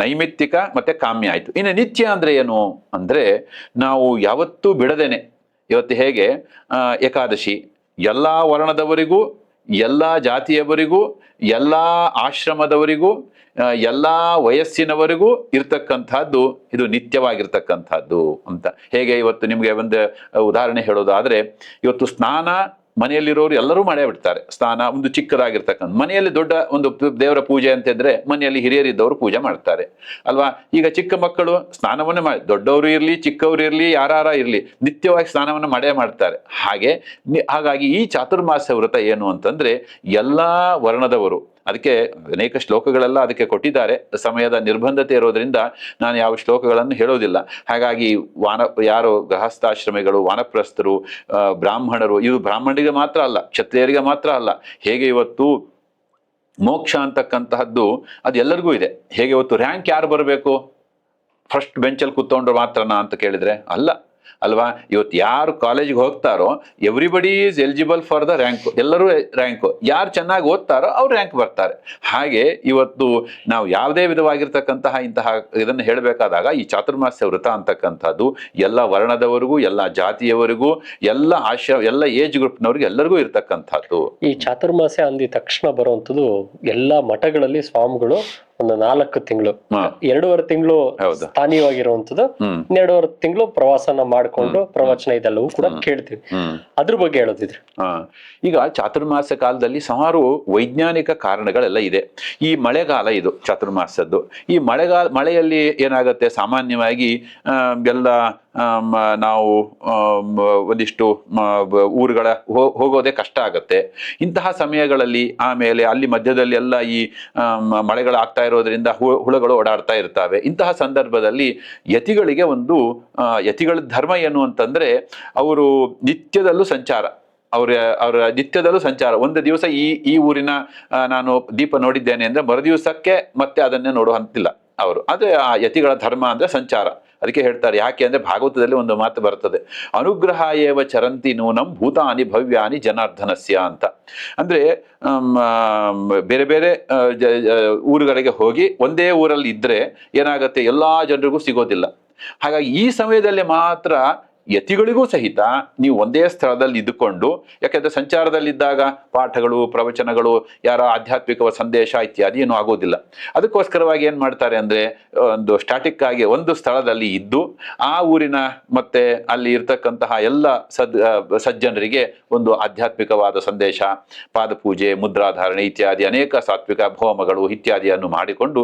ನೈಮಿತ್ತಿಕ ಮತ್ತೆ ಕಾಮ್ಯ ಆಯ್ತು. ಇನ್ನು ನಿತ್ಯ ಅಂದ್ರೆ ಏನು ಅಂದ್ರೆ ನಾವು ಯಾವತ್ತೂ ಬಿಡದೇನೆ, ಇವತ್ತು ಹೇಗೆ ಏಕಾದಶಿ ಎಲ್ಲಾ ವರ್ಣದವರಿಗೂ, ಎಲ್ಲಾ ಜಾತಿಯವರಿಗೂ, ಎಲ್ಲಾ ಆಶ್ರಮದವರಿಗೂ, ಎಲ್ಲಾ ವಯಸ್ಸಿನವರಿಗೂ ಇರ್ತಕ್ಕಂಥದ್ದು ಇದು ನಿತ್ಯವಾಗಿರ್ತಕ್ಕಂಥದ್ದು ಅಂತ. ಹೇಗೆ ಇವತ್ತು ನಿಮ್ಗೆ ಒಂದು ಉದಾಹರಣೆ ಹೇಳೋದಾದ್ರೆ, ಇವತ್ತು ಸ್ನಾನ ಮನೆಯಲ್ಲಿರೋರು ಎಲ್ಲರೂ ಮಾಡೇ ಬಿಡ್ತಾರೆ. ಸ್ನಾನ ಒಂದು ಚಿಕ್ಕದಾಗಿರ್ತಕ್ಕಂಥ, ಮನೆಯಲ್ಲಿ ದೊಡ್ಡ ಒಂದು ದೇವರ ಪೂಜೆ ಅಂತ ಇದ್ರೆ ಮನೆಯಲ್ಲಿ ಹಿರಿಯರಿದ್ದವರು ಪೂಜೆ ಮಾಡ್ತಾರೆ ಅಲ್ವಾ. ಈಗ ಚಿಕ್ಕ ಮಕ್ಕಳು ಸ್ನಾನವನ್ನೇ ಮಾಡಿ, ದೊಡ್ಡವರು ಇರ್ಲಿ ಚಿಕ್ಕವರು ಇರ್ಲಿ ಯಾರ ಇರ್ಲಿ ನಿತ್ಯವಾಗಿ ಸ್ನಾನವನ್ನು ಮಾಡೇ ಮಾಡ್ತಾರೆ. ಹಾಗಾಗಿ ಈ ಚಾತುರ್ಮಾಸ ವ್ರತ ಏನು ಅಂತಂದ್ರೆ ಎಲ್ಲಾ ವರ್ಣದವರು, ಅದಕ್ಕೆ ಅನೇಕ ಶ್ಲೋಕಗಳೆಲ್ಲ ಅದಕ್ಕೆ ಕೊಟ್ಟಿದ್ದಾರೆ. ಸಮಯದ ನಿರ್ಬಂಧತೆ ಇರೋದ್ರಿಂದ ನಾನು ಯಾವ ಶ್ಲೋಕಗಳನ್ನು ಹೇಳೋದಿಲ್ಲ. ಹಾಗಾಗಿ ಯಾರು ಗೃಹಸ್ಥಾಶ್ರಮಿಗಳು, ವಾನಪ್ರಸ್ಥರು, ಬ್ರಾಹ್ಮಣರು, ಇದು ಬ್ರಾಹ್ಮಣರಿಗೆ ಮಾತ್ರ ಅಲ್ಲ, ಕ್ಷತ್ರಿಯರಿಗೆ ಮಾತ್ರ ಅಲ್ಲ. ಹೇಗೆ ಇವತ್ತು ಮೋಕ್ಷ ಅಂತಕ್ಕಂತಹದ್ದು ಅದು ಎಲ್ಲರಿಗೂ ಇದೆ. ಹೇಗೆ ಇವತ್ತು ರ್ಯಾಂಕ್ ಯಾರು ಬರಬೇಕು? ಫಸ್ಟ್ ಬೆಂಚಲ್ಲಿ ಕೂತ್ಕೊಂಡ್ರು ಮಾತ್ರನಾ ಅಂತ ಕೇಳಿದ್ರೆ ಅಲ್ಲ ಅಲ್ವಾ. ಇವತ್ತು ಯಾರು ಕಾಲೇಜಿಗೆ ಹೋಗ್ತಾರೋ everybody is eligible for the rank, ಎಲ್ಲರೂ ರ್ಯಾಂಕು. ಯಾರು ಚೆನ್ನಾಗಿ ಓದ್ತಾರೋ ಅವ್ರು ರ್ಯಾಂಕ್ ಬರ್ತಾರೆ. ಹಾಗೆ ಇವತ್ತು ನಾವು ಯಾವುದೇ ವಿಧವಾಗಿರ್ತಕ್ಕಂತಹ ಇಂತಹ ಇದನ್ನು ಹೇಳಬೇಕಾದಾಗ ಈ ಚಾತುರ್ಮಾಸ್ಯ ವ್ರತ ಅಂತಕ್ಕಂಥದ್ದು ಎಲ್ಲ ವರ್ಣದವರಿಗೂ, ಎಲ್ಲ ಜಾತಿಯವರಿಗೂ, ಎಲ್ಲ ಎಲ್ಲ ಏಜ್ ಗ್ರೂಪ್ನವ್ರಿಗೆ ಎಲ್ಲರಿಗೂ ಇರ್ತಕ್ಕಂಥದ್ದು. ಈ ಚಾತುರ್ಮಾಸ್ಯ ಅಂದಿದ ತಕ್ಷಣ ಬರುವಂಥದ್ದು ಎಲ್ಲ ಮಠಗಳಲ್ಲಿ ಸ್ವಾಮಿಗಳು ಒಂದು 4 ತಿಂಗಳು, 2.5 ತಿಂಗಳು ಸ್ಥಾನೀಯವಾಗಿರುವಂಥದ್ದು, 2.5 ತಿಂಗಳು ಪ್ರವಾಸನ ಮಾಡ್ಕೊಂಡು ಪ್ರವಚನ ಇದೆಲ್ಲವೂ ಕೂಡ ಕೇಳ್ತೀವಿ. ಅದ್ರ ಬಗ್ಗೆ ಹೇಳೋದಿದ್ರೆ, ಈಗ ಚಾತುರ್ಮಾಸ ಕಾಲದಲ್ಲಿ ಸುಮಾರು ವೈಜ್ಞಾನಿಕ ಕಾರಣಗಳೆಲ್ಲ ಇದೆ. ಈ ಮಳೆಗಾಲ ಇದು ಚಾತುರ್ಮಾಸದ್ದು. ಈ ಮಳೆಯಲ್ಲಿ ಏನಾಗುತ್ತೆ, ಸಾಮಾನ್ಯವಾಗಿ ಎಲ್ಲ ನಾವು ಒಂದಿಷ್ಟು ಊರುಗಳ ಹೋಗೋದೇ ಕಷ್ಟ ಆಗತ್ತೆ. ಇಂತಹ ಸಮಯಗಳಲ್ಲಿ ಆಮೇಲೆ ಅಲ್ಲಿ ಮಧ್ಯದಲ್ಲಿ ಎಲ್ಲ ಈ ಮಳೆಗಳಾಗ್ತಾ ಇರೋದ್ರಿಂದ ಹುಳುಗಳು ಓಡಾಡ್ತಾ ಇರ್ತವೆ. ಇಂತಹ ಸಂದರ್ಭದಲ್ಲಿ ಯತಿಗಳಿಗೆ ಯತಿಗಳ ಧರ್ಮ ಏನು ಅಂತಂದ್ರೆ, ಅವರು ನಿತ್ಯದಲ್ಲೂ ಸಂಚಾರ, ಅವರ ನಿತ್ಯದಲ್ಲೂ ಸಂಚಾರ. ಒಂದು ದಿವಸ ಈ ಊರಿನ ನಾನು ದೀಪ ನೋಡಿದ್ದೇನೆ ಅಂದ್ರೆ ಮರುದಿವಸಕ್ಕೆ ಮತ್ತೆ ಅದನ್ನೇ ನೋಡುವಂತಿಲ್ಲ ಅವರು. ಆದ್ರೆ ಆ ಯತಿಗಳ ಧರ್ಮ ಅಂದ್ರೆ ಸಂಚಾರ. ಅದಕ್ಕೆ ಹೇಳ್ತಾರೆ, ಯಾಕೆ ಅಂದ್ರೆ ಭಾಗವತದಲ್ಲಿ ಒಂದು ಮಾತು ಬರ್ತದೆ, ಅನುಗ್ರಹ ಏವ ಚರಂತಿ ನೂನಂ ಭೂತಾನಿ ಭವ್ಯಾನಿ ಜನಾರ್ದನಸ್ಯ ಅಂತ. ಅಂದ್ರೆ ಬೇರೆ ಬೇರೆ ಊರುಗಳಿಗೆ ಹೋಗಿ ಒಂದೇ ಊರಲ್ಲಿ ಇದ್ರೆ ಏನಾಗತ್ತೆ, ಎಲ್ಲಾ ಜನರಿಗೂ ಸಿಗೋದಿಲ್ಲ. ಹಾಗಾಗಿ ಈ ಸಮಯದಲ್ಲಿ ಮಾತ್ರ ಯತಿಗಳಿಗೂ ಸಹಿತ ನೀವು ಒಂದೇ ಸ್ಥಳದಲ್ಲಿ ಇದ್ದುಕೊಂಡು, ಯಾಕೆಂದ್ರೆ ಸಂಚಾರದಲ್ಲಿದ್ದಾಗ ಪಾಠಗಳು, ಪ್ರವಚನಗಳು, ಯಾರ ಆಧ್ಯಾತ್ಮಿಕ ಸಂದೇಶ ಇತ್ಯಾದಿ ಏನೂ ಆಗೋದಿಲ್ಲ. ಅದಕ್ಕೋಸ್ಕರವಾಗಿ ಏನ್ ಮಾಡ್ತಾರೆ ಅಂದ್ರೆ, ಒಂದು ಸ್ಟಾಟಿಕ್ ಆಗಿ ಒಂದು ಸ್ಥಳದಲ್ಲಿ ಇದ್ದು ಆ ಊರಿನ ಮತ್ತೆ ಅಲ್ಲಿ ಇರ್ತಕ್ಕಂತಹ ಎಲ್ಲ ಸಜ್ಜನರಿಗೆ ಒಂದು ಆಧ್ಯಾತ್ಮಿಕವಾದ ಸಂದೇಶ, ಪಾದಪೂಜೆ, ಮುದ್ರಾಧಾರಣೆ ಇತ್ಯಾದಿ ಅನೇಕ ಸಾತ್ವಿಕ ಹೋಮಗಳು ಇತ್ಯಾದಿಯನ್ನು ಮಾಡಿಕೊಂಡು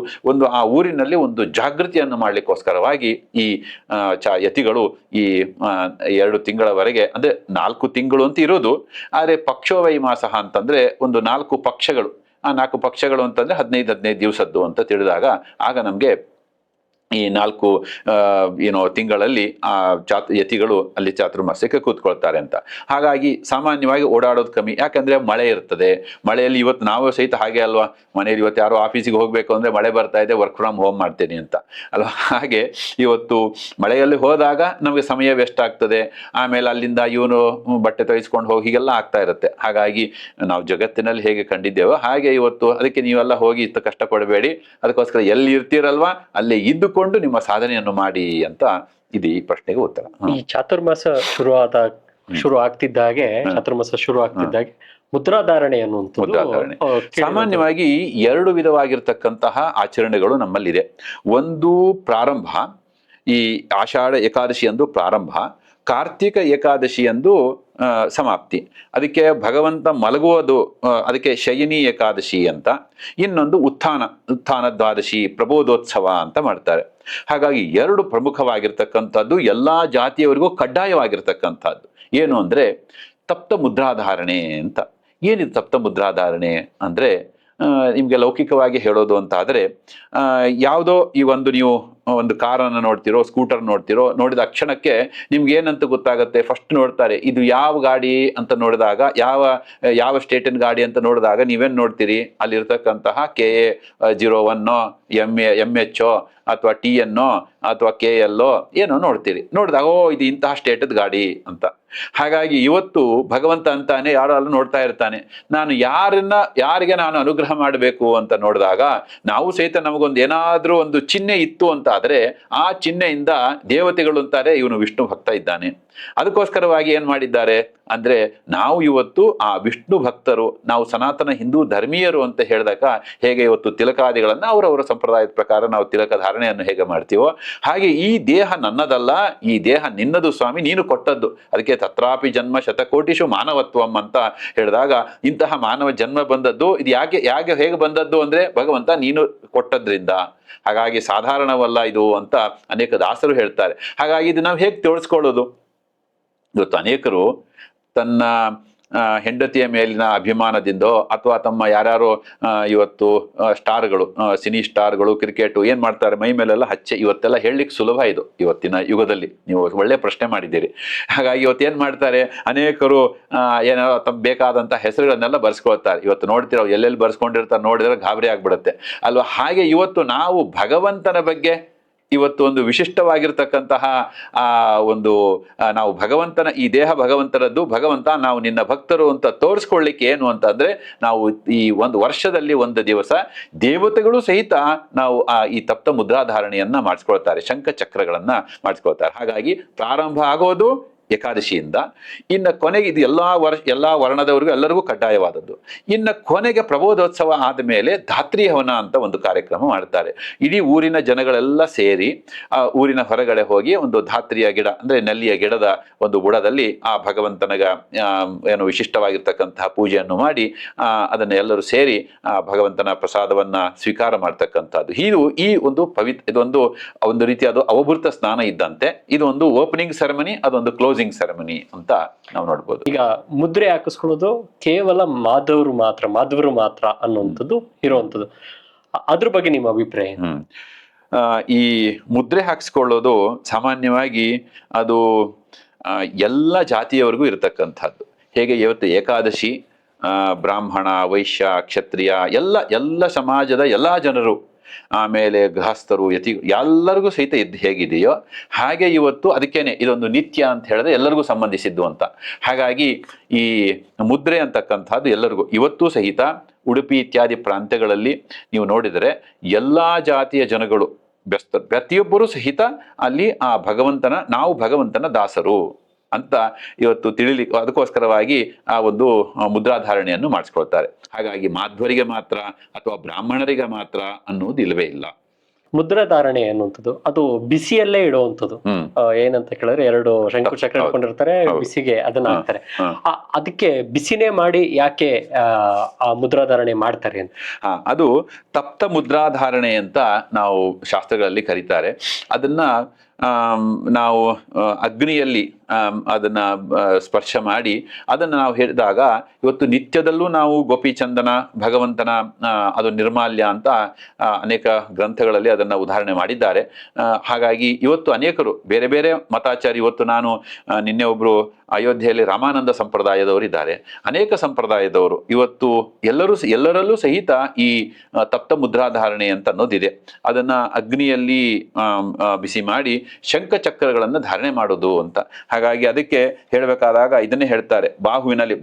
ಆ ಊರಿನಲ್ಲಿ ಒಂದು ಜಾಗೃತಿಯನ್ನು ಮಾಡ್ಲಿಕ್ಕೋಸ್ಕರವಾಗಿ ಈ ಯತಿಗಳು ಈ 2 ತಿಂಗಳವರೆಗೆ, ಅಂದ್ರೆ 4 ತಿಂಗಳು ಅಂತ ಇರೋದು, ಆದ್ರೆ ಪಕ್ಷೋವೈಮಾಸ ಅಂತಂದ್ರೆ ಒಂದು 4 ಪಕ್ಷಗಳು. ಆ 4 ಪಕ್ಷಗಳು ಅಂತಂದ್ರೆ 15 ದಿವಸದ್ದು ಅಂತ ತಿಳಿದಾಗ ಆಗ ನಮ್ಗೆ ಈ 4 ತಿಂಗಳಲ್ಲಿ ಆ ಯತಿಗಳು ಅಲ್ಲಿ ಚಾತುರ್ಮಾಸ್ಯಕ್ಕೆ ಕೂತ್ಕೊಳ್ತಾರೆ ಅಂತ. ಹಾಗಾಗಿ ಸಾಮಾನ್ಯವಾಗಿ ಓಡಾಡೋದು ಕಮ್ಮಿ, ಯಾಕಂದ್ರೆ ಮಳೆ ಇರ್ತದೆ. ಮಳೆಯಲ್ಲಿ ಇವತ್ತು ನಾವು ಸಹಿತ ಹಾಗೆ ಅಲ್ವಾ, ಮನೆಯಲ್ಲಿ ಇವತ್ತು ಯಾರೋ ಆಫೀಸಿಗೆ ಹೋಗ್ಬೇಕು ಅಂದ್ರೆ ಮಳೆ ಬರ್ತಾ ಇದೆ, ವರ್ಕ್ ಫ್ರಮ್ ಹೋಮ್ ಮಾಡ್ತೇನೆ ಅಂತ ಅಲ್ವಾ. ಹಾಗೆ ಇವತ್ತು ಮಳೆಯಲ್ಲಿ ಹೋದಾಗ ನಮಗೆ ಸಮಯ ವೇಸ್ಟ್ ಆಗ್ತದೆ. ಆಮೇಲೆ ಅಲ್ಲಿಂದ ಇವನು ಬಟ್ಟೆ ತೊಯಿಸ್ಕೊಂಡು ಹೋಗಿ ಹೀಗೆಲ್ಲ ಆಗ್ತಾ ಇರುತ್ತೆ. ಹಾಗಾಗಿ ನಾವು ಜಗತ್ತಿನಲ್ಲಿ ಹೇಗೆ ಕಂಡಿದ್ದೇವೋ ಹಾಗೆ ಇವತ್ತು ಅದಕ್ಕೆ ನೀವೆಲ್ಲ ಹೋಗಿ ಇಷ್ಟು ಕಷ್ಟ ಪಡಬೇಡಿ, ಅದಕ್ಕೋಸ್ಕರ ಎಲ್ಲಿ ಇರ್ತೀರಲ್ವಾ ಅಲ್ಲೇ ಇದ್ದುಕೊಂಡು ನಿಮ್ಮ ಸಾಧನೆಯನ್ನು ಮಾಡಿ ಅಂತ ಇದು ಈ ಪ್ರಶ್ನೆಗೆ ಉತ್ತರ. ಈ ಚಾತುರ್ಮಾಸ ಶುರು ಆಗ್ತಿದ್ದಾಗೆ ಮುದ್ರಾಧಾರಣೆ ಅನ್ನುವಂಥದ್ದು ಸಾಮಾನ್ಯವಾಗಿ 2 ವಿಧವಾಗಿರ್ತಕ್ಕಂತಹ ಆಚರಣೆಗಳು ನಮ್ಮಲ್ಲಿದೆ. ಒಂದು ಪ್ರಾರಂಭ, ಈ ಆಷಾಢ ಏಕಾದಶಿ ಎಂದು ಪ್ರಾರಂಭ, ಕಾರ್ತಿಕ ಏಕಾದಶಿ ಎಂದು ಸಮಾಪ್ತಿ. ಅದಕ್ಕೆ ಭಗವಂತ ಮಲಗುವುದು, ಅದಕ್ಕೆ ಶಯನಿ ಏಕಾದಶಿ ಅಂತ. ಇನ್ನೊಂದು ಉತ್ಥಾನ ದ್ವಾದಶಿ, ಪ್ರಬೋಧೋತ್ಸವ ಅಂತ ಮಾಡ್ತಾರೆ. ಹಾಗಾಗಿ 2 ಪ್ರಮುಖವಾಗಿರ್ತಕ್ಕಂಥದ್ದು, ಎಲ್ಲಾ ಜಾತಿಯವರಿಗೂ ಕಡ್ಡಾಯವಾಗಿರ್ತಕ್ಕಂಥದ್ದು ಏನು ಅಂದ್ರೆ ತಪ್ತ ಮುದ್ರಾಧಾರಣೆ ಅಂತ. ಏನಿದು ತಪ್ತ ಮುದ್ರಾಧಾರಣೆ ಅಂದ್ರೆ, ನಿಮ್ಗೆ ಲೌಕಿಕವಾಗಿ ಹೇಳೋದು ಅಂತ ಆದ್ರೆ ಯಾವುದೋ ಈ ಒಂದು ನೀವು ಒಂದು ಕಾರನ್ನು ನೋಡ್ತಿರೋ, ಸ್ಕೂಟರ್ ನೋಡ್ತಿರೋ, ನೋಡಿದ ಕ್ಷಣಕ್ಕೆ ನಿಮ್ಗೆ ಏನಂತ ಗೊತ್ತಾಗುತ್ತೆ? ಫಸ್ಟ್ ನೋಡ್ತಾರೆ ಇದು ಯಾವ ಗಾಡಿ ಅಂತ ನೋಡಿದಾಗ, ಯಾವ ಸ್ಟೇಟಿನ ಗಾಡಿ ಅಂತ ನೋಡಿದಾಗ ನೀವೇನ್ ನೋಡ್ತೀರಿ? ಅಲ್ಲಿರ್ತಕ್ಕಂತಹ KA01 MH ಅಥವಾ TN ಅಥವಾ KL ಏನೋ ನೋಡ್ತೀರಿ. ನೋಡಿದಾಗ ಓ ಇದು ಇಂತಹ ಸ್ಟೇಟದ ಗಾಡಿ ಅಂತ. ಹಾಗಾಗಿ ಇವತ್ತು ಭಗವಂತ ಅಂತಾನೆ ಯಾರೋ ಅಲ್ಲ ನೋಡ್ತಾ ಇರ್ತಾನೆ. ನಾನು ಯಾರಿಗೆ ನಾನು ಅನುಗ್ರಹ ಮಾಡಬೇಕು ಅಂತ ನೋಡಿದಾಗ ನಾವು ಸಹಿತ ನಮಗೊಂದು ಏನಾದ್ರೂ ಒಂದು ಚಿಹ್ನೆ ಇತ್ತು ಅಂತ ಆದ್ರೆ ಆ ಚಿಹ್ನೆಯಿಂದ ದೇವತೆಗಳು ಅಂತಾರೆ ಇವನು ವಿಷ್ಣು ಭಕ್ತ ಇದ್ದಾನೆ. ಅದಕ್ಕೋಸ್ಕರವಾಗಿ ಏನ್ ಮಾಡಿದ್ದಾರೆ ಅಂದ್ರೆ ನಾವು ಇವತ್ತು ಆ ವಿಷ್ಣು ಭಕ್ತರು, ನಾವು ಸನಾತನ ಹಿಂದೂ ಧರ್ಮೀಯರು ಅಂತ ಹೇಳಿದಾಗ ಹೇಗೆ ಇವತ್ತು ತಿಲಕಾದಿಗಳನ್ನ ಅವರವರ ಸಂಪ್ರದಾಯದ ಪ್ರಕಾರ ನಾವು ತಿಲಕ ಧಾರಣೆಯನ್ನು ಹೇಗೆ ಮಾಡ್ತೀವೋ ಹಾಗೆ ಈ ದೇಹ ನನ್ನದಲ್ಲ, ಈ ದೇಹ ನಿನ್ನದು ಸ್ವಾಮಿ, ನೀನು ಕೊಟ್ಟದ್ದು. ಅದಕ್ಕೆ ತತ್ರಾಪಿ ಜನ್ಮ ಶತಕೋಟಿಷು ಮಾನವತ್ವಂ ಅಂತ ಹೇಳಿದಾಗ ಇಂತಹ ಮಾನವ ಜನ್ಮ ಬಂದದ್ದು ಇದು ಹೇಗೆ ಬಂದದ್ದು ಅಂದ್ರೆ ಭಗವಂತ ನೀನು ಕೊಟ್ಟದ್ರಿಂದ. ಹಾಗಾಗಿ ಸಾಧಾರಣವಲ್ಲ ಇದು ಅಂತ ಅನೇಕ ದಾಸರು ಹೇಳ್ತಾರೆ. ಹಾಗಾಗಿ ಇದು ನಾವು ಹೇಗೆ ತಿಳಿಸ್ಕೊಳ್ಳೋದು? ಇವತ್ತು ಅನೇಕರು ತನ್ನ ಹೆಂಡತಿಯ ಮೇಲಿನ ಅಭಿಮಾನದಿಂದೋ ಅಥವಾ ತಮ್ಮ ಯಾರ್ಯಾರೋ ಇವತ್ತು ಸ್ಟಾರ್ಗಳು, ಸಿನಿ ಸ್ಟಾರ್ಗಳು, ಕ್ರಿಕೆಟ್ ಏನ್ ಮಾಡ್ತಾರೆ ಮೈ ಮೇಲೆಲ್ಲ ಹಚ್ಚೆ. ಇವತ್ತೆಲ್ಲ ಹೇಳಲಿಕ್ಕೆ ಸುಲಭ ಇದು ಇವತ್ತಿನ ಯುಗದಲ್ಲಿ. ನೀವು ಒಳ್ಳೆ ಪ್ರಶ್ನೆ ಮಾಡಿದ್ದೀರಿ. ಹಾಗಾಗಿ ಇವತ್ತು ಏನ್ ಮಾಡ್ತಾರೆ ಅನೇಕರು ಏನಾರೋ ತಮ್ಮ ಬೇಕಾದಂತ ಹೆಸರುಗಳನ್ನೆಲ್ಲ ಬರ್ಸ್ಕೊಳ್ತಾರೆ. ಇವತ್ತು ನೋಡ್ತೀರ ಎಲ್ಲೆಲ್ಲಿ ಬರ್ಸ್ಕೊಂಡಿರ್ತಾರೆ, ನೋಡಿದ್ರೆ ಗಾಬರಿ ಆಗ್ಬಿಡುತ್ತೆ ಅಲ್ವಾ? ಹಾಗೆ ಇವತ್ತು ನಾವು ಭಗವಂತನ ಬಗ್ಗೆ ಇವತ್ತು ಒಂದು ವಿಶಿಷ್ಟವಾಗಿರ್ತಕ್ಕಂತಹ ನಾವು ಭಗವಂತನ ಈ ದೇಹ ಭಗವಂತನದ್ದು, ಭಗವಂತ ನಾವು ನಿನ್ನ ಭಕ್ತರು ಅಂತ ತೋರಿಸ್ಕೊಳ್ಳಿಕ್ಕೆ ಏನು ಅಂತಂದ್ರೆ ನಾವು ಈ ಒಂದು ವರ್ಷದಲ್ಲಿ ಒಂದು ದಿವಸ ದೇವತೆಗಳು ಸಹಿತ ನಾವು ಈ ತಪ್ತ ಮುದ್ರಾಧಾರಣೆಯನ್ನ ಮಾಡಿಸ್ಕೊಳ್ತಾರೆ, ಶಂಖ ಚಕ್ರಗಳನ್ನ ಮಾಡಿಸ್ಕೊಳ್ತಾರೆ. ಹಾಗಾಗಿ ಪ್ರಾರಂಭ ಆಗೋದು ಏಕಾದಶಿಯಿಂದ, ಇನ್ನು ಕೊನೆಗೆ ಇದು ಎಲ್ಲಾ ವರ್ಣದವರಿಗೂ ಎಲ್ಲರಿಗೂ ಕಡ್ಡಾಯವಾದದ್ದು. ಇನ್ನು ಕೊನೆಗೆ ಪ್ರಬೋಧೋತ್ಸವ ಆದಮೇಲೆ ಧಾತ್ರಿ ಹವನ ಅಂತ ಒಂದು ಕಾರ್ಯಕ್ರಮ ಮಾಡ್ತಾರೆ. ಇಡೀ ಊರಿನ ಜನಗಳೆಲ್ಲ ಸೇರಿ ಊರಿನ ಹೊರಗಡೆ ಹೋಗಿ ಒಂದು ಧಾತ್ರಿಯ ಗಿಡ ಅಂದ್ರೆ ನೆಲ್ಲಿಯ ಗಿಡದ ಒಂದು ಬುಡದಲ್ಲಿ ಆ ಭಗವಂತನಿಗ ಏನು ವಿಶಿಷ್ಟವಾಗಿರ್ತಕ್ಕಂತಹ ಪೂಜೆಯನ್ನು ಮಾಡಿ ಅದನ್ನ ಎಲ್ಲರೂ ಸೇರಿ ಭಗವಂತನ ಪ್ರಸಾದವನ್ನ ಸ್ವೀಕಾರ ಮಾಡ್ತಕ್ಕಂಥದ್ದು. ಈ ಒಂದು ಇದೊಂದು ರೀತಿಯಾದ ಅವಭೃತ ಸ್ನಾನ ಇದ್ದಂತೆ. ಇದು ಒಂದು ಓಪನಿಂಗ್ ಸೆರೆಮನಿ, ಅದೊಂದು ಕ್ಲೋಸಿಂಗ್ ಸೆರೆಮನಿ ಅಂತ ನಾವು ನೋಡ್ಬೋದು. ಈಗ ಮುದ್ರೆ ಹಾಕಿಸ್ಕೊಳ್ಳೋದು ಕೇವಲ ಮಾಧವರು ಮಾತ್ರ ಅನ್ನುವಂಥದ್ದು ಇರುವಂಥದ್ದು. ಅದ್ರ ಬಗ್ಗೆ ನಿಮ್ಮ ಅಭಿಪ್ರಾಯ? ಈ ಮುದ್ರೆ ಹಾಕಿಸ್ಕೊಳ್ಳೋದು ಸಾಮಾನ್ಯವಾಗಿ ಅದು ಎಲ್ಲ ಜಾತಿಯವರೆಗೂ ಇರತಕ್ಕಂಥದ್ದು. ಹೇಗೆ ಇವತ್ತು ಏಕಾದಶಿ ಬ್ರಾಹ್ಮಣ, ವೈಶ್ಯ, ಕ್ಷತ್ರಿಯ ಎಲ್ಲ ಸಮಾಜದ ಎಲ್ಲಾ ಜನರು, ಆಮೇಲೆ ಗೃಹಸ್ಥರು, ಎಲ್ಲರಿಗೂ ಸಹಿತ ಹೇಗಿದೆಯೋ ಹಾಗೆ ಇವತ್ತು ಅದಕ್ಕೇನೆ ಇದೊಂದು ನಿತ್ಯ ಅಂತ ಹೇಳಿದ್ರೆ ಎಲ್ಲರಿಗೂ ಸಂಬಂಧಿಸಿದ್ದು ಅಂತ. ಹಾಗಾಗಿ ಈ ಮುದ್ರೆ ಅಂತಕ್ಕಂಥದ್ದು ಎಲ್ಲರಿಗೂ ಇವತ್ತು ಸಹಿತ ಉಡುಪಿ ಇತ್ಯಾದಿ ಪ್ರಾಂತ್ಯಗಳಲ್ಲಿ ನೀವು ನೋಡಿದರೆ ಎಲ್ಲಾ ಜಾತಿಯ ಜನಗಳು ಪ್ರತಿಯೊಬ್ಬರು ಸಹಿತ ಅಲ್ಲಿ ನಾವು ಭಗವಂತನ ದಾಸರು ಅಂತ ಇವತ್ತು ತಿಳಿಲಿಕ್ಕೆ ಅದಕ್ಕೋಸ್ಕರವಾಗಿ ಆ ಒಂದು ಮುದ್ರಾಧಾರಣೆಯನ್ನು ಮಾಡಿಸ್ಕೊಳ್ತಾರೆ. ಹಾಗಾಗಿ ಮಾಧ್ವರಿಗೆ ಮಾತ್ರ ಅಥವಾ ಬ್ರಾಹ್ಮಣರಿಗೆ ಮಾತ್ರ ಅನ್ನೋದು ಇಲ್ಲವೇ ಇಲ್ಲ. ಮುದ್ರಾಧಾರಣೆ ಅನ್ನುವಂಥದ್ದು ಅದು ಬಿಸಿಯಲ್ಲೇ ಇಡುವಂಥದ್ದು. ಏನಂತ ಕೇಳಿದ್ರೆ 2 ಶಂಕು ಚಕ್ರ ಇಟ್ಕೊಂಡಿರ್ತಾರೆ, ಬಿಸಿಗೆ ಅದನ್ನ ಹಾಕ್ತಾರೆ. ಅದಕ್ಕೆ ಬಿಸಿನೇ ಮಾಡಿ ಯಾಕೆ ಆ ಮುದ್ರಾಧಾರಣೆ ಮಾಡ್ತಾರೆ ಅಂತ? ಅದು ತಪ್ತ ಮುದ್ರಾಧಾರಣೆ ಅಂತ ನಾವು ಶಾಸ್ತ್ರಗಳಲ್ಲಿ ಕರೀತಾರೆ. ಅದನ್ನ ನಾವು ಅಗ್ನಿಯಲ್ಲಿ ಅದನ್ನ ಸ್ಪರ್ಶ ಮಾಡಿ ಅದನ್ನ ನಾವು ಹೇಳಿದಾಗ ಇವತ್ತು ನಿತ್ಯದಲ್ಲೂ ನಾವು ಗೋಪಿಚಂದನ ಭಗವಂತನ ಅದು ನಿರ್ಮಾಲ್ಯ ಅಂತ ಅನೇಕ ಗ್ರಂಥಗಳಲ್ಲಿ ಅದನ್ನ ಉದಾಹರಣೆ ಮಾಡಿದ್ದಾರೆ. ಹಾಗಾಗಿ ಇವತ್ತು ಅನೇಕರು ಬೇರೆ ಬೇರೆ ಮತಾಚಾರಿ, ಇವತ್ತು ನಾನು ನಿನ್ನೆ ಒಬ್ರು ಅಯೋಧ್ಯೆಯಲ್ಲಿ ರಾಮಾನಂದ ಸಂಪ್ರದಾಯದವರು ಇದ್ದಾರೆ, ಅನೇಕ ಸಂಪ್ರದಾಯದವರು ಇವತ್ತು ಎಲ್ಲರಲ್ಲೂ ಸಹಿತ ಈ ತಪ್ತ ಮುದ್ರಾಧಾರಣೆ ಅಂತ ಅನ್ನೋದಿದೆ. ಅದನ್ನ ಅಗ್ನಿಯಲ್ಲಿ ಬಿಸಿ ಮಾಡಿ ಶಂಖ ಚಕ್ರಗಳನ್ನ ಧಾರಣೆ ಮಾಡೋದು ಅಂತ. ಹಾಗಾಗಿ ಅದಕ್ಕೆ ಹೇಳಬೇಕಾದಾಗ ಇದನ್ನೇ ಹೇಳ್ತಾರೆ, ಬಾಹುವಿನಲ್ಲಿ